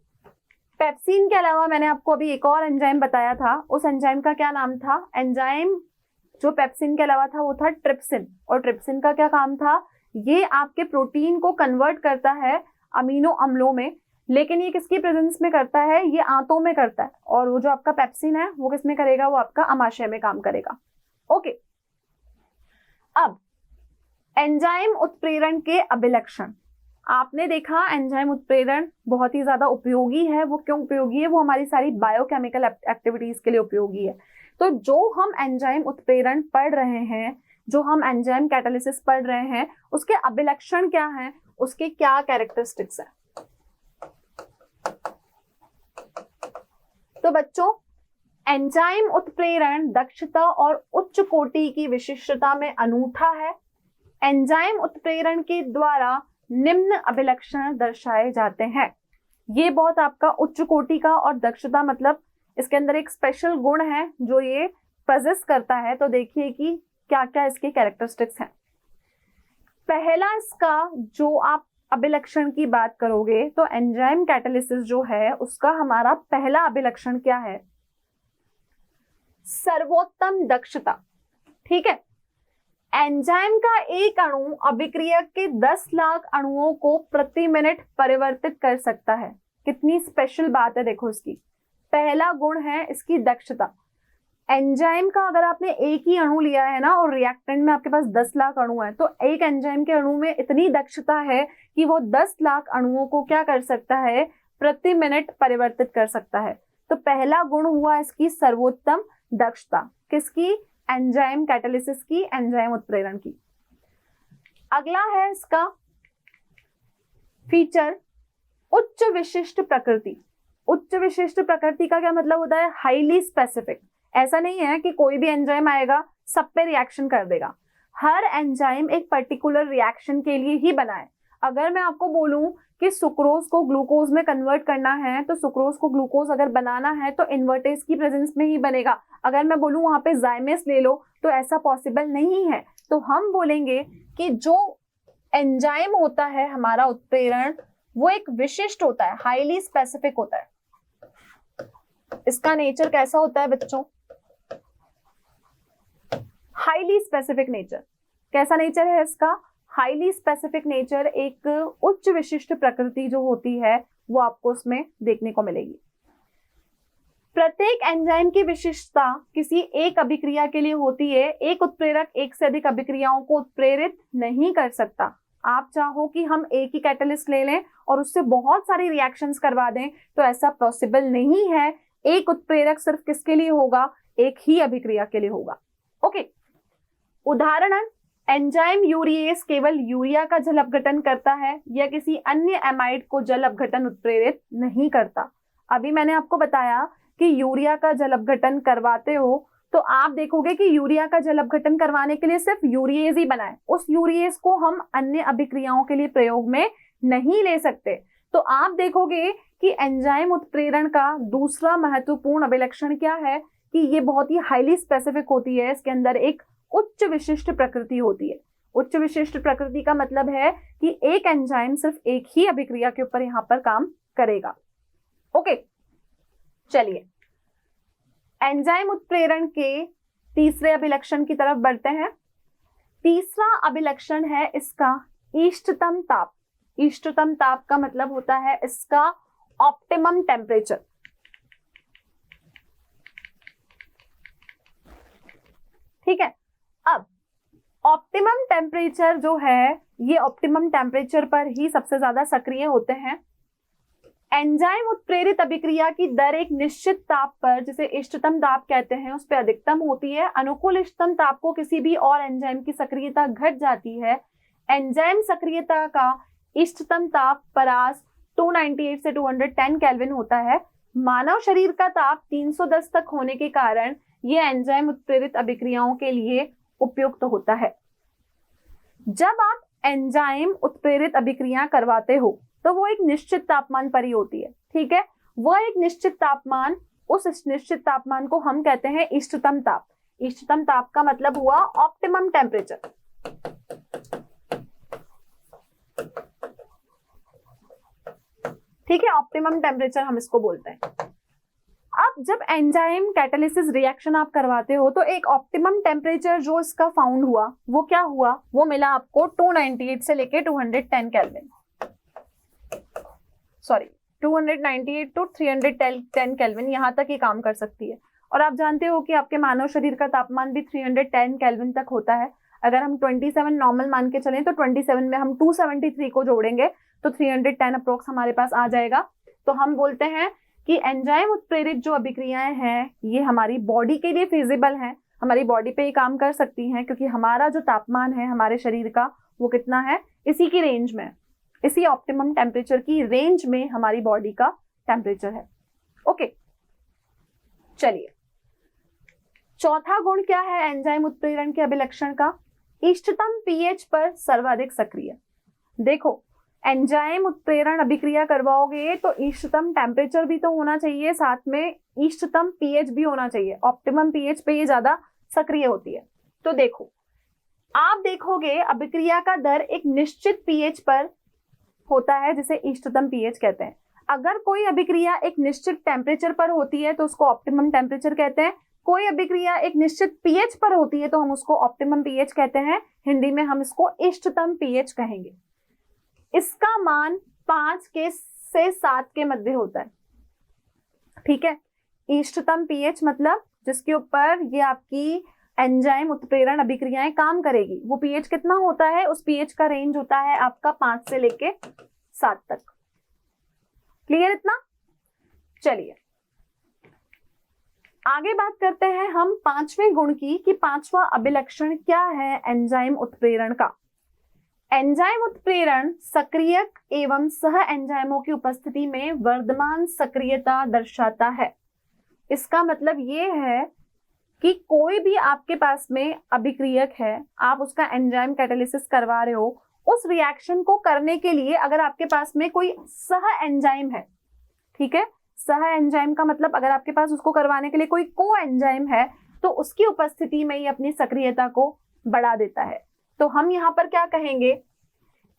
पेप्सिन के अलावा मैंने आपको अभी एक और एंजाइम बताया था, उस एंजाइम का क्या नाम था, एंजाइम जो पेप्सिन के अलावा था वो था ट्रिप्सिन। और ट्रिप्सिन का क्या काम था, ये आपके प्रोटीन को कन्वर्ट करता है अमीनो अम्लों में, लेकिन ये किसकी प्रेजेंस में करता है, ये आंतों में करता है। और वो जो आपका पेप्सिन है वो किसमें करेगा, वो आपका अमाशय में काम करेगा। ओके, अब एंजाइम उत्प्रेरण के अभिलक्षण। आपने देखा एंजाइम उत्प्रेरण बहुत ही ज्यादा उपयोगी है। वो क्यों उपयोगी है, वो हमारी सारी बायोकेमिकल एक्टिविटीज के लिए उपयोगी है। तो जो हम एंजाइम उत्प्रेरण पढ़ रहे हैं, जो हम एंजाइम कैटालिसिस पढ़ रहे हैं, उसके अभिलक्षण क्या हैं, उसके क्या कैरेक्टरिस्टिक्स हैं। तो बच्चों, एंजाइम उत्प्रेरण दक्षता और उच्च कोटि की विशिष्टता में अनूठा है। एंजाइम उत्प्रेरण के द्वारा निम्न अभिलक्षण दर्शाए जाते हैं। ये बहुत आपका उच्च कोटि का, और दक्षता मतलब इसके अंदर एक स्पेशल गुण है जो ये पजेस करता है। तो देखिए कि क्या क्या इसके कैरेक्टरिस्टिक्स हैं। पहला इसका जो आप अभिलक्षण की बात करोगे तो एंजाइम कैटालिसिस जो है उसका हमारा पहला अभिलक्षण क्या है? सर्वोत्तम दक्षता। ठीक है, एंजाइम का एक अणु अभिक्रिया के 10 लाख अणुओं को प्रति मिनट परिवर्तित कर सकता है। कितनी स्पेशल बात है देखो इसकी। पहला गुण है इसकी दक्षता। एंजाइम का अगर आपने एक ही अणु लिया है ना और रिएक्टेंट में आपके पास 10 लाख अणु है, तो एक एंजाइम के अणु में इतनी दक्षता है कि वो 10 लाख अणुओं को क्या कर सकता है? प्रति मिनट परिवर्तित कर सकता है। तो पहला गुण हुआ इसकी सर्वोत्तम दक्षता। किसकी? एंजाइम कैटालिसिस की, एंजाइम उत्प्रेरण की। अगला है इसका फीचर उच्च विशिष्ट प्रकृति। उच्च विशिष्ट प्रकृति का क्या मतलब होता है? Highly specific. ऐसा नहीं है कि कोई भी एंजाइम आएगा सब पे रिएक्शन कर देगा। हर एंजाइम एक पर्टिकुलर रिएक्शन के लिए ही बना है। अगर मैं आपको बोलूं कि सुक्रोज को ग्लूकोज में कन्वर्ट करना है तो सुक्रोज को ग्लूकोज अगर बनाना है तो इन्वर्टेज की प्रेजेंस में ही बनेगा। अगर मैं बोलूं वहां पे जाइमेस ले लो तो ऐसा पॉसिबल नहीं है। तो हम बोलेंगे कि जो एंजाइम होता है हमारा उत्प्रेरण वो एक विशिष्ट होता है, हाईली स्पेसिफिक होता है। इसका नेचर कैसा होता है बच्चों? Highly specific nature. कैसा नेचर है इसका? Highly specific nature. एक उच्च विशिष्ट प्रकृति जो होती है वो आपको उसमें देखने को मिलेगी। प्रत्येक एंजाइम की विशिष्टता किसी एक अभिक्रिया के लिए होती है। एक उत्प्रेरक एक से अधिक अभिक्रियाओं को उत्प्रेरित नहीं कर सकता। आप चाहो कि हम एक ही कैटलिस्ट ले लें और उससे बहुत सारी रिएक्शंस करवा दें तो ऐसा पॉसिबल नहीं है। एक उत्प्रेरक सिर्फ किसके लिए होगा? एक ही अभिक्रिया के लिए होगा। ओके, उदाहरण, एंजाइम यूरिएज केवल यूरिया का जल अपघटन करता है या किसी अन्य एमाइड को जल अपघटन उत्प्रेरित नहीं करता। अभी मैंने आपको बताया कि यूरिया का जल अपघटन करवाते हो तो आप देखोगे कि यूरिया का जल अपघटन करवाने के लिए सिर्फ यूरिएज ही बना है। उस यूरिएज को हम अन्य अभिक्रियाओं के लिए प्रयोग में नहीं ले सकते। तो आप देखोगे कि एंजाइम उत्प्रेरण का दूसरा महत्वपूर्ण अभिलक्षण क्या है कि ये बहुत ही हाईली स्पेसिफिक होती है। इसके अंदर एक उच्च विशिष्ट प्रकृति होती है। उच्च विशिष्ट प्रकृति का मतलब है कि एक एंजाइम सिर्फ एक ही अभिक्रिया के ऊपर यहां पर काम करेगा। ओके, चलिए एंजाइम उत्प्रेरण के तीसरे अभिलक्षण की तरफ बढ़ते हैं। तीसरा अभिलक्षण है इसका इष्टतम ताप। इष्टतम ताप का मतलब होता है इसका ऑप्टिमम टेम्परेचर। ठीक है, अब ऑप्टिमम टेम्परेचर जो है ये ऑप्टिमम टेम्परेचर पर ही सबसे ज्यादा सक्रिय होते हैं। एंजाइम उत्प्रेरित अभिक्रिया की दर एक निश्चित ताप पर, जिसे इष्टतम ताप कहते हैं, उस पर अधिकतम होती है। अनुकूल इष्टतम ताप को किसी भी और एंजाइम की सक्रियता घट जाती है। एंजाइम सक्रियता का इष्टतम ताप परास 298 से 210 केल्विन होता है। मानव शरीर का ताप 310 तक होने के कारण यह एंजाइम उत्प्रेरित अभिक्रियाओं के लिए उपयुक्त होता है। जब आप एंजाइम उत्प्रेरित अभिक्रिया करवाते हो तो वो एक निश्चित तापमान पर ही होती है। ठीक है, वह एक निश्चित तापमान, उस निश्चित तापमान को हम कहते हैं इष्टतम ताप। इष्टतम ताप का मतलब हुआ ऑप्टिमम टेम्परेचर। ठीक है, ऑप्टिमम टेम्परेचर हम इसको बोलते हैं। अब जब एंजाइम कैटालिसिस रिएक्शन आप करवाते हो तो एक ऑप्टिमम टेम्परेचर जो इसका फाउंड हुआ वो क्या हुआ? वो मिला आपको 298 से लेके 210 केल्विन। सॉरी, 298 टू 310 केल्विन, यहां तक ही काम कर सकती है। और आप जानते हो कि आपके मानव शरीर का तापमान भी 310 केल्विन तक होता है। अगर हम 27 नॉर्मल मान के चलें तो 27 में हम 273 को जोड़ेंगे तो 310 अप्रोक्स हमारे पास आ जाएगा। तो हम बोलते हैं कि एंजाइम उत्प्रेरित जो अभिक्रियाएं हैं ये हमारी बॉडी के लिए फिजिबल हैं, हमारी बॉडी पे ही काम कर सकती हैं, क्योंकि हमारा जो तापमान है हमारे शरीर का वो कितना है? इसी की रेंज में, इसी ऑप्टिमम टेम्परेचर की रेंज में हमारी बॉडी का टेम्परेचर है। ओके, चलिए चौथा गुण क्या है एंजाइम उत्प्रेरण के अभिलक्षण का? इष्टतम पीएच पर सर्वाधिक सक्रिय। देखो, एंजाइम उत्प्रेरण अभिक्रिया करवाओगे तो इष्टतम टेम्परेचर भी तो होना चाहिए, साथ में इष्टतम पीएच भी होना चाहिए। ऑप्टिमम पीएच पे ये ज्यादा सक्रिय होती है। तो देखो, आप देखोगे अभिक्रिया का दर एक निश्चित पीएच पर होता है जिसे इष्टतम पीएच कहते हैं। अगर कोई अभिक्रिया एक निश्चित टेम्परेचर पर होती है तो उसको ऑप्टिमम टेम्परेचर कहते हैं। कोई अभिक्रिया एक निश्चित पीएच पर होती है तो हम उसको ऑप्टिमम पीएच कहते हैं। हिंदी में हम इसको इष्टतम पीएच कहेंगे। इसका मान 5 से 7 के मध्य होता है। ठीक है, इष्टतम पीएच मतलब जिसके ऊपर ये आपकी एंजाइम उत्प्रेरण अभिक्रियाएं काम करेगी, वो पीएच कितना होता है, उस पीएच का रेंज होता है आपका 5 से लेके 7 तक। क्लियर इतना? चलिए आगे बात करते हैं हम 5वें गुण की कि 5वां अभिलक्षण क्या है एंजाइम उत्प्रेरण का। एंजाइम उत्प्रेरण सक्रियक एवं सह एंजाइमों की उपस्थिति में वर्धमान सक्रियता दर्शाता है। इसका मतलब ये है कि कोई भी आपके पास में अभिक्रियक है, आप उसका एंजाइम कैटालिसिस करवा रहे हो, उस रिएक्शन को करने के लिए अगर आपके पास में कोई सह एंजाइम है, ठीक है, सह एंजाइम का मतलब अगर आपके पास उसको करवाने के लिए कोई को एंजाइम है तो उसकी उपस्थिति में ही अपनी सक्रियता को बढ़ा देता है। तो हम यहाँ पर क्या कहेंगे,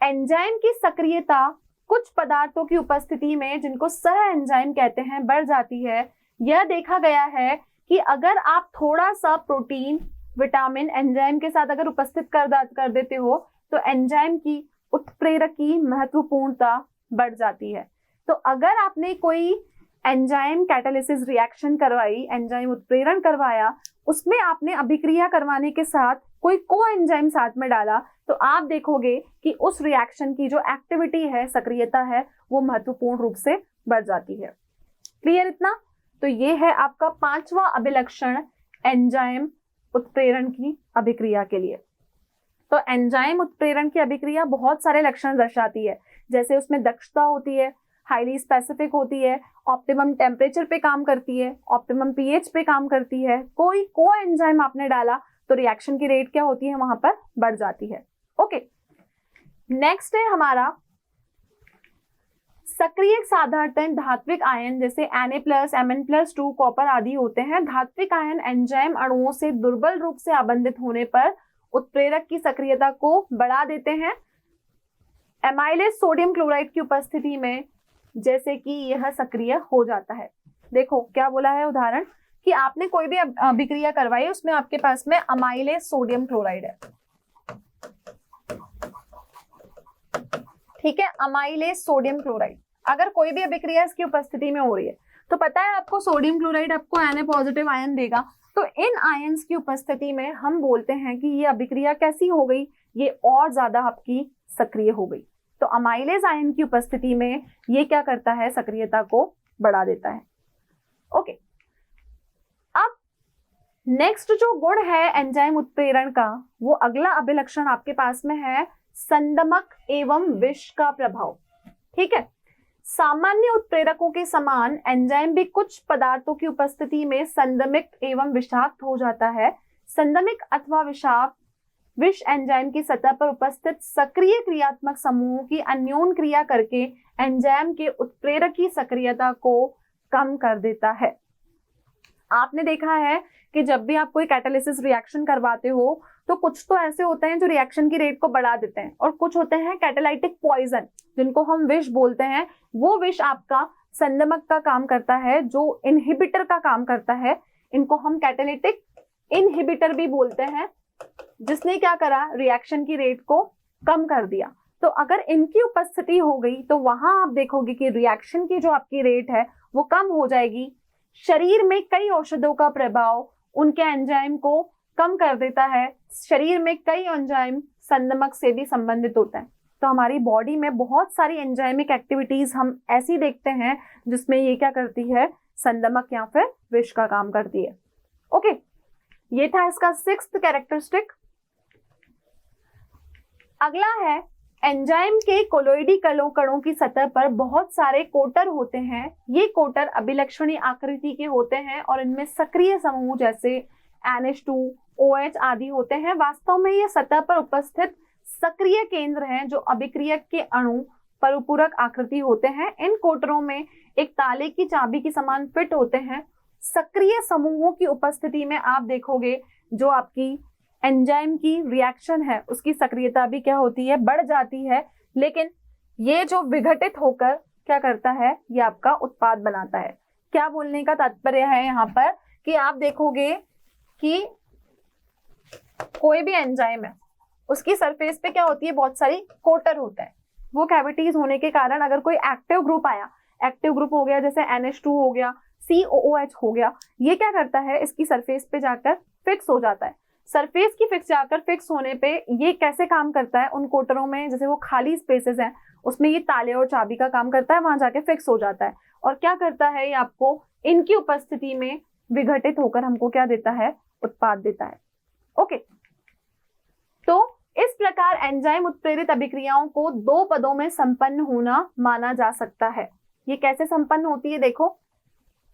एंजाइम की सक्रियता कुछ पदार्थों की उपस्थिति में जिनको सह एंजाइम कहते हैं बढ़ जाती है। यह देखा गया है कि अगर आप थोड़ा सा प्रोटीन विटामिन एंजाइम के साथ अगर उपस्थित कर देते हो तो एंजाइम की उत्प्रेरक की महत्वपूर्णता बढ़ जाती है। तो अगर आपने कोई एंजाइम कैटालिसिस रिएक्शन करवाई, एंजाइम उत्प्रेरण करवाया, उसमें आपने अभिक्रिया करवाने के साथ कोई को एंजाइम साथ में डाला, तो आप देखोगे कि उस रिएक्शन की जो एक्टिविटी है, सक्रियता है, वो महत्वपूर्ण रूप से बढ़ जाती है। क्लियर इतना? तो ये है आपका 5वां अभिलक्षण एंजाइम उत्प्रेरण की अभिक्रिया के लिए। तो एंजाइम उत्प्रेरण की अभिक्रिया बहुत सारे लक्षण दर्शाती है, जैसे उसमें दक्षता होती है, हाईली स्पेसिफिक होती है, ऑप्टिमम टेम्परेचर पे काम करती है, ऑप्टिमम पीएच पे काम करती है, कोई को एंजाइम आपने डाला तो रिएक्शन की रेट क्या होती है, वहां पर बढ़ जाती है। ओके, नेक्स्ट है हमारा सक्रिय साधारण धात्विक आयन जैसे Na+, Mn+2 कॉपर आदि होते हैं। धात्विक आयन एंजाइम अणुओं से दुर्बल रूप से आबंधित होने पर उत्प्रेरक की सक्रियता को बढ़ा देते हैं। एमाइलेज सोडियम क्लोराइड की उपस्थिति में जैसे कि यह सक्रिय हो जाता है। देखो क्या बोला है उदाहरण, कि आपने कोई भी अभिक्रिया करवाई, उसमें आपके पास में अमाइलेज सोडियम क्लोराइड है, ठीक है, अमाइलेज सोडियम क्लोराइड। अगर कोई भी अभिक्रिया इसकी उपस्थिति में हो रही है तो पता है आपको सोडियम क्लोराइड आपको Na+ आयन देगा। तो इन आयंस की उपस्थिति में हम बोलते हैं कि ये अभिक्रिया कैसी हो गई, ये और ज्यादा आपकी सक्रिय हो गई। तो अमाइलेज आयन की उपस्थिति में ये क्या करता है, सक्रियता को बढ़ा देता है। ओके, अब नेक्स्ट जो गुण है एंजाइम उत्प्रेरण का, वो अगला अभिलक्षण आपके पास में है संदमक एवं विष का प्रभाव। ठीक है, सामान्य उत्प्रेरकों के समान एंजाइम भी कुछ पदार्थों की उपस्थिति में संदमिक एवं विषाक्त हो जाता है। संदमिक अथवा विषाक्त विष एंजाइम की सतह पर उपस्थित सक्रिय क्रियात्मक समूहों की अन्योन क्रिया करके एंजाइम के उत्प्रेरक की सक्रियता को कम कर देता है। आपने देखा है कि जब भी आप कोई कैटालिसिस रिएक्शन करवाते हो तो कुछ तो ऐसे होते हैं जो रिएक्शन की रेट को बढ़ा देते हैं, और कुछ होते हैं कैटालाइटिक पॉइजन जिनको हम विष बोलते हैं। वो विष आपका संदमक का काम करता है, जो इनहिबिटर का काम करता है। इनको हम कैटालिटिक इनहिबिटर भी बोलते हैं, जिसने क्या करा, रिएक्शन की रेट को कम कर दिया। तो अगर इनकी उपस्थिति हो गई तो वहां आप देखोगे कि रिएक्शन की जो आपकी रेट है वो कम हो जाएगी। शरीर में कई औषधों का प्रभाव उनके एंजाइम को कम कर देता है। शरीर में कई एंजाइम संदमक से भी संबंधित होता है। तो हमारी बॉडी में बहुत सारी एंजाइमिक एक्टिविटीज हम ऐसी देखते हैं जिसमें ये क्या करती है, संदमक या फिर विष का काम करती है। ओके, ये था इसका 6th कैरेक्टरिस्टिक। अगला है एंजाइम के कोलोइडी कणों की सतह पर बहुत सारे कोटर होते हैं। ये कोटर अभिलक्षणी आकृति के होते हैं और इनमें सक्रिय समूह जैसे NH2, OH आदि होते हैं। वास्तव में ये सतह पर उपस्थित सक्रिय केंद्र हैं जो अभिक्रियक के अणु परिपूरक आकृति होते हैं। इन कोटरों में एक ताले की चाबी की समान फिट होते हैं। सक्रिय समूहों की उपस्थिति में आप देखोगे जो आपकी एंजाइम की रिएक्शन है उसकी सक्रियता भी क्या होती है, बढ़ जाती है। लेकिन ये जो विघटित होकर क्या करता है, ये आपका उत्पाद बनाता है। क्या बोलने का तात्पर्य है यहाँ पर कि आप देखोगे कि कोई भी एंजाइम है उसकी सरफेस पे क्या होती है, बहुत सारी कोटर होता है। वो कैविटीज होने के कारण अगर कोई एक्टिव ग्रुप आया, एक्टिव ग्रुप हो गया जैसे NH2 हो गया, COOH हो गया, ये क्या करता है, इसकी सरफेस पे जाकर फिक्स हो जाता है। सरफेस की फिक्स होने पे ये कैसे काम करता है, उन कोटरों में जैसे वो खाली स्पेसेस हैं उसमें ये ताले और चाबी का काम करता है, वहां जाके फिक्स हो जाता है। और क्या करता है, ये आपको इनकी उपस्थिति में विघटित होकर हमको क्या देता है, उत्पाद देता है। ओके, तो इस प्रकार एंजाइम उत्प्रेरित अभिक्रियाओं को दो पदों में संपन्न होना माना जा सकता है। ये कैसे संपन्न होती है, देखो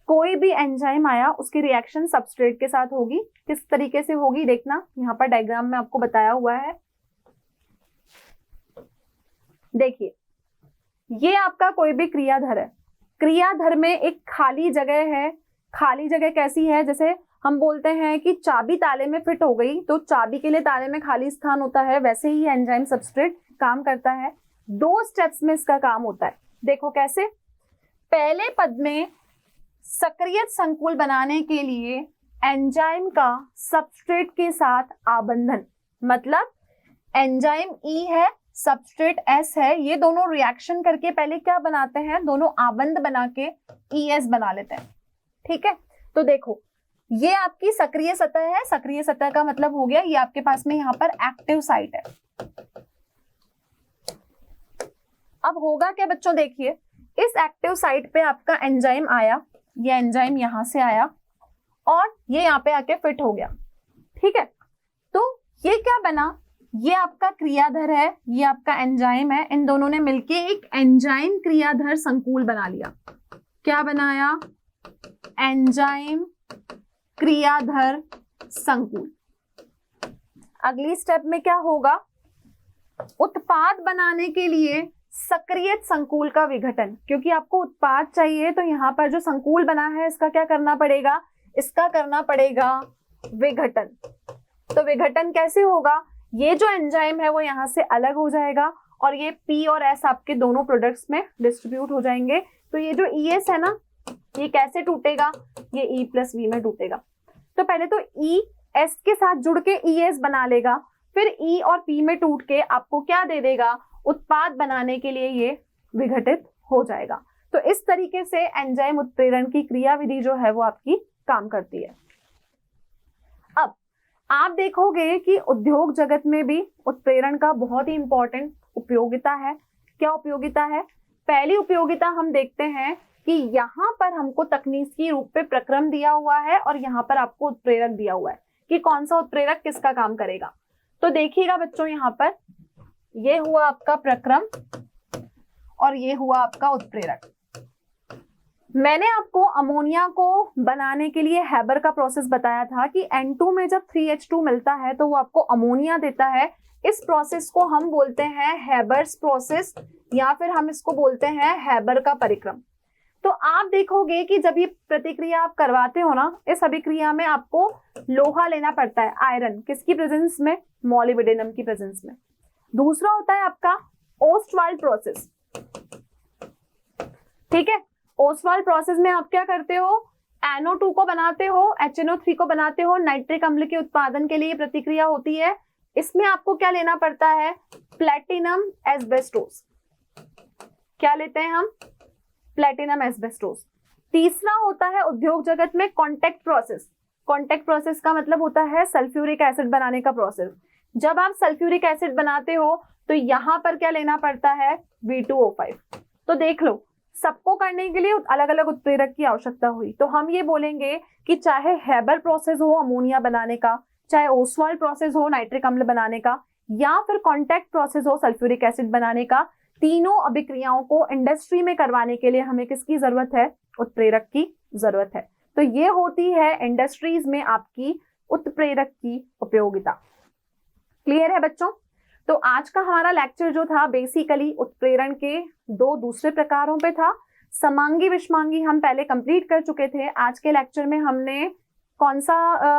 कोई भी एंजाइम आया उसकी रिएक्शन सबस्ट्रेट के साथ होगी। किस तरीके से होगी देखना, यहाँ पर डायग्राम में आपको बताया हुआ है। देखिए ये आपका कोई भी क्रियाधर है, क्रियाधर में एक खाली जगह है। खाली जगह कैसी है, जैसे हम बोलते हैं कि चाबी ताले में फिट हो गई, तो चाबी के लिए ताले में खाली स्थान होता है, वैसे ही एंजाइम सबस्ट्रेट काम करता है। दो स्टेप्स में इसका काम होता है। देखो कैसे, पहले पद में सक्रिय संकुल बनाने के लिए एंजाइम का सबस्ट्रेट के साथ आबंधन, मतलब एंजाइम E है, सबस्ट्रेट S है, ये दोनों रिएक्शन करके पहले क्या बनाते हैं, दोनों आबंध बना के ES बना लेते हैं। ठीक है, तो देखो ये आपकी सक्रिय सतह है। सक्रिय सतह का मतलब हो गया ये आपके पास में यहाँ पर एक्टिव साइट है। अब होगा क्या बच्चों, देखिए इस एक्टिव साइट पे आपका एंजाइम आया, ये एंजाइम यहां से आया और ये यहाँ पे आके फिट हो गया। ठीक है, तो ये क्या बना, ये आपका क्रियाधर है, ये आपका एंजाइम है, इन दोनों ने मिलके एक एंजाइम क्रियाधर संकुल बना लिया। क्या बनाया, एंजाइम क्रियाधर संकुल। अगली स्टेप में क्या होगा, उत्पाद बनाने के लिए सक्रिय संकुल का विघटन। क्योंकि आपको उत्पाद चाहिए तो यहाँ पर जो संकुल बना है इसका क्या करना पड़ेगा, इसका करना पड़ेगा विघटन। तो विघटन कैसे होगा, ये जो एंजाइम है वो यहाँ से अलग हो जाएगा और ये P और S आपके दोनों प्रोडक्ट्स में डिस्ट्रीब्यूट हो जाएंगे। तो ये जो ES है ना, ये कैसे टूटेगा, ये E+V में टूटेगा। तो पहले तो E S के साथ जुड़ के ES बना लेगा, फिर E और P में टूट के आपको क्या दे देगा, उत्पाद बनाने के लिए ये विघटित हो जाएगा। तो इस तरीके से एंजाइम उत्प्रेरण की क्रियाविधि जो है वो आपकी काम करती है। अब आप देखोगे कि उद्योग जगत में भी उत्प्रेरण का बहुत ही इंपॉर्टेंट उपयोगिता है। क्या उपयोगिता है, पहली उपयोगिता हम देखते हैं कि यहाँ पर हमको तकनीकी रूप पे प्रक्रम दिया हुआ है और यहाँ पर आपको उत्प्रेरक दिया हुआ है कि कौन सा उत्प्रेरक किसका काम करेगा। तो देखिएगा बच्चों, यहाँ पर ये हुआ आपका प्रक्रम और ये हुआ आपका उत्प्रेरक। मैंने आपको अमोनिया को बनाने के लिए हैबर का प्रोसेस बताया था कि N2 में जब 3H2 मिलता है तो वो आपको अमोनिया देता है। इस प्रोसेस को हम बोलते हैं हैबर्स प्रोसेस या फिर हम इसको बोलते हैं हैबर का परिक्रम। तो आप देखोगे कि जब ये प्रतिक्रिया आप करवाते हो ना, इस अभिक्रिया में आपको लोहा लेना पड़ता है, आयरन, किसकी प्रेजेंस में, मॉलिब्डेनम की प्रेजेंस में। दूसरा होता है आपका ओस्टवाल्ड प्रोसेस। ठीक है, ओस्टवाल्ड प्रोसेस में आप क्या करते हो, NO2 को बनाते हो, HNO3 को बनाते हो, नाइट्रिक अम्ल के उत्पादन के लिए प्रतिक्रिया होती है। इसमें आपको क्या लेना पड़ता है, प्लेटिनम एस्बेस्टोस। क्या लेते हैं हम, प्लेटिनम एस्बेस्टोस। तीसरा होता है उद्योग जगत में कॉन्टेक्ट प्रोसेस। कॉन्टेक्ट प्रोसेस का मतलब होता है सल्फ्यूरिक एसिड बनाने का प्रोसेस। जब आप सल्फ्यूरिक एसिड बनाते हो तो यहाँ पर क्या लेना पड़ता है, V2O5। तो देख लो, सबको करने के लिए अलग अलग उत्प्रेरक की आवश्यकता हुई। तो हम ये बोलेंगे कि चाहे हैबर प्रोसेस हो अमोनिया बनाने का, चाहे ओस्वाल्ड प्रोसेस हो नाइट्रिक अम्ल बनाने का, या फिर कॉन्टेक्ट प्रोसेस हो सल्फ्यूरिक एसिड बनाने का, तीनों अभिक्रियाओं को इंडस्ट्री में करवाने के लिए हमें किसकी जरूरत है, उत्प्रेरक की जरूरत है। तो ये होती है इंडस्ट्रीज में आपकी उत्प्रेरक की उपयोगिता। क्लियर है बच्चों? तो आज का हमारा लेक्चर जो था बेसिकली उत्प्रेरण के दो दूसरे प्रकारों पे था। समांगी विषमांगी हम पहले कंप्लीट कर चुके थे। आज के लेक्चर में हमने कौन सा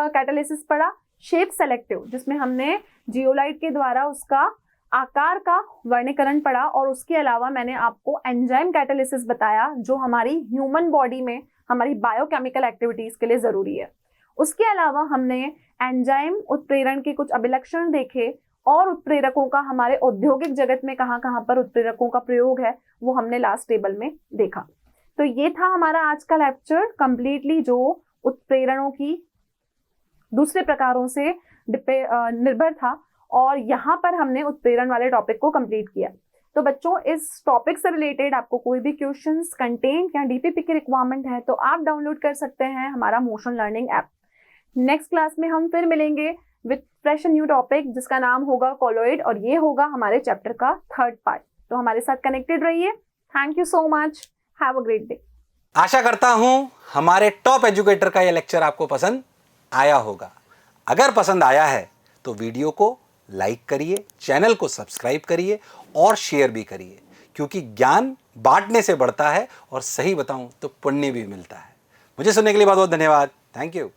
कैटालिसिस पढ़ा, शेप सेलेक्टिव, जिसमें हमने जियोलाइट के द्वारा उसका आकार का वर्णीकरण पढ़ा, और उसके अलावा मैंने आपको एंजाइम कैटालिसिस बताया जो हमारी ह्यूमन बॉडी में हमारी बायोकेमिकल एक्टिविटीज के लिए जरूरी है। उसके अलावा हमने एंजाइम उत्प्रेरण के कुछ अभिलक्षण देखे, और उत्प्रेरकों का हमारे औद्योगिक जगत में कहाँ कहाँ पर उत्प्रेरकों का प्रयोग है वो हमने लास्ट टेबल में देखा। तो ये था हमारा आज का लेक्चर कंप्लीटली, जो उत्प्रेरणों की दूसरे प्रकारों से निर्भर था, और यहाँ पर हमने उत्प्रेरण वाले टॉपिक को कंप्लीट किया। तो बच्चों, इस टॉपिक से रिलेटेड आपको कोई भी क्वेश्चंस, कंटेंट या डीपीपी की रिक्वायरमेंट है तो आप डाउनलोड कर सकते हैं हमारा motion learning app. Next class में हम फिर मिलेंगे विथ फ्रेश न्यू टॉपिक जिसका नाम होगा कॉलोइड, और ये होगा हमारे चैप्टर का 3rd पार्ट। तो हमारे साथ कनेक्टेड रहिए। Thank you so much, have a great day. आशा करता हूं हमारे टॉप एजुकेटर का यह लेक्चर आपको पसंद आया होगा। अगर पसंद आया है तो वीडियो को लाइक करिए, चैनल को सब्सक्राइब करिए और शेयर भी करिए, क्योंकि ज्ञान बांटने से बढ़ता है और सही बताऊं तो पुण्य भी मिलता है। मुझे सुनने के लिए बहुत बहुत धन्यवाद। Thank you.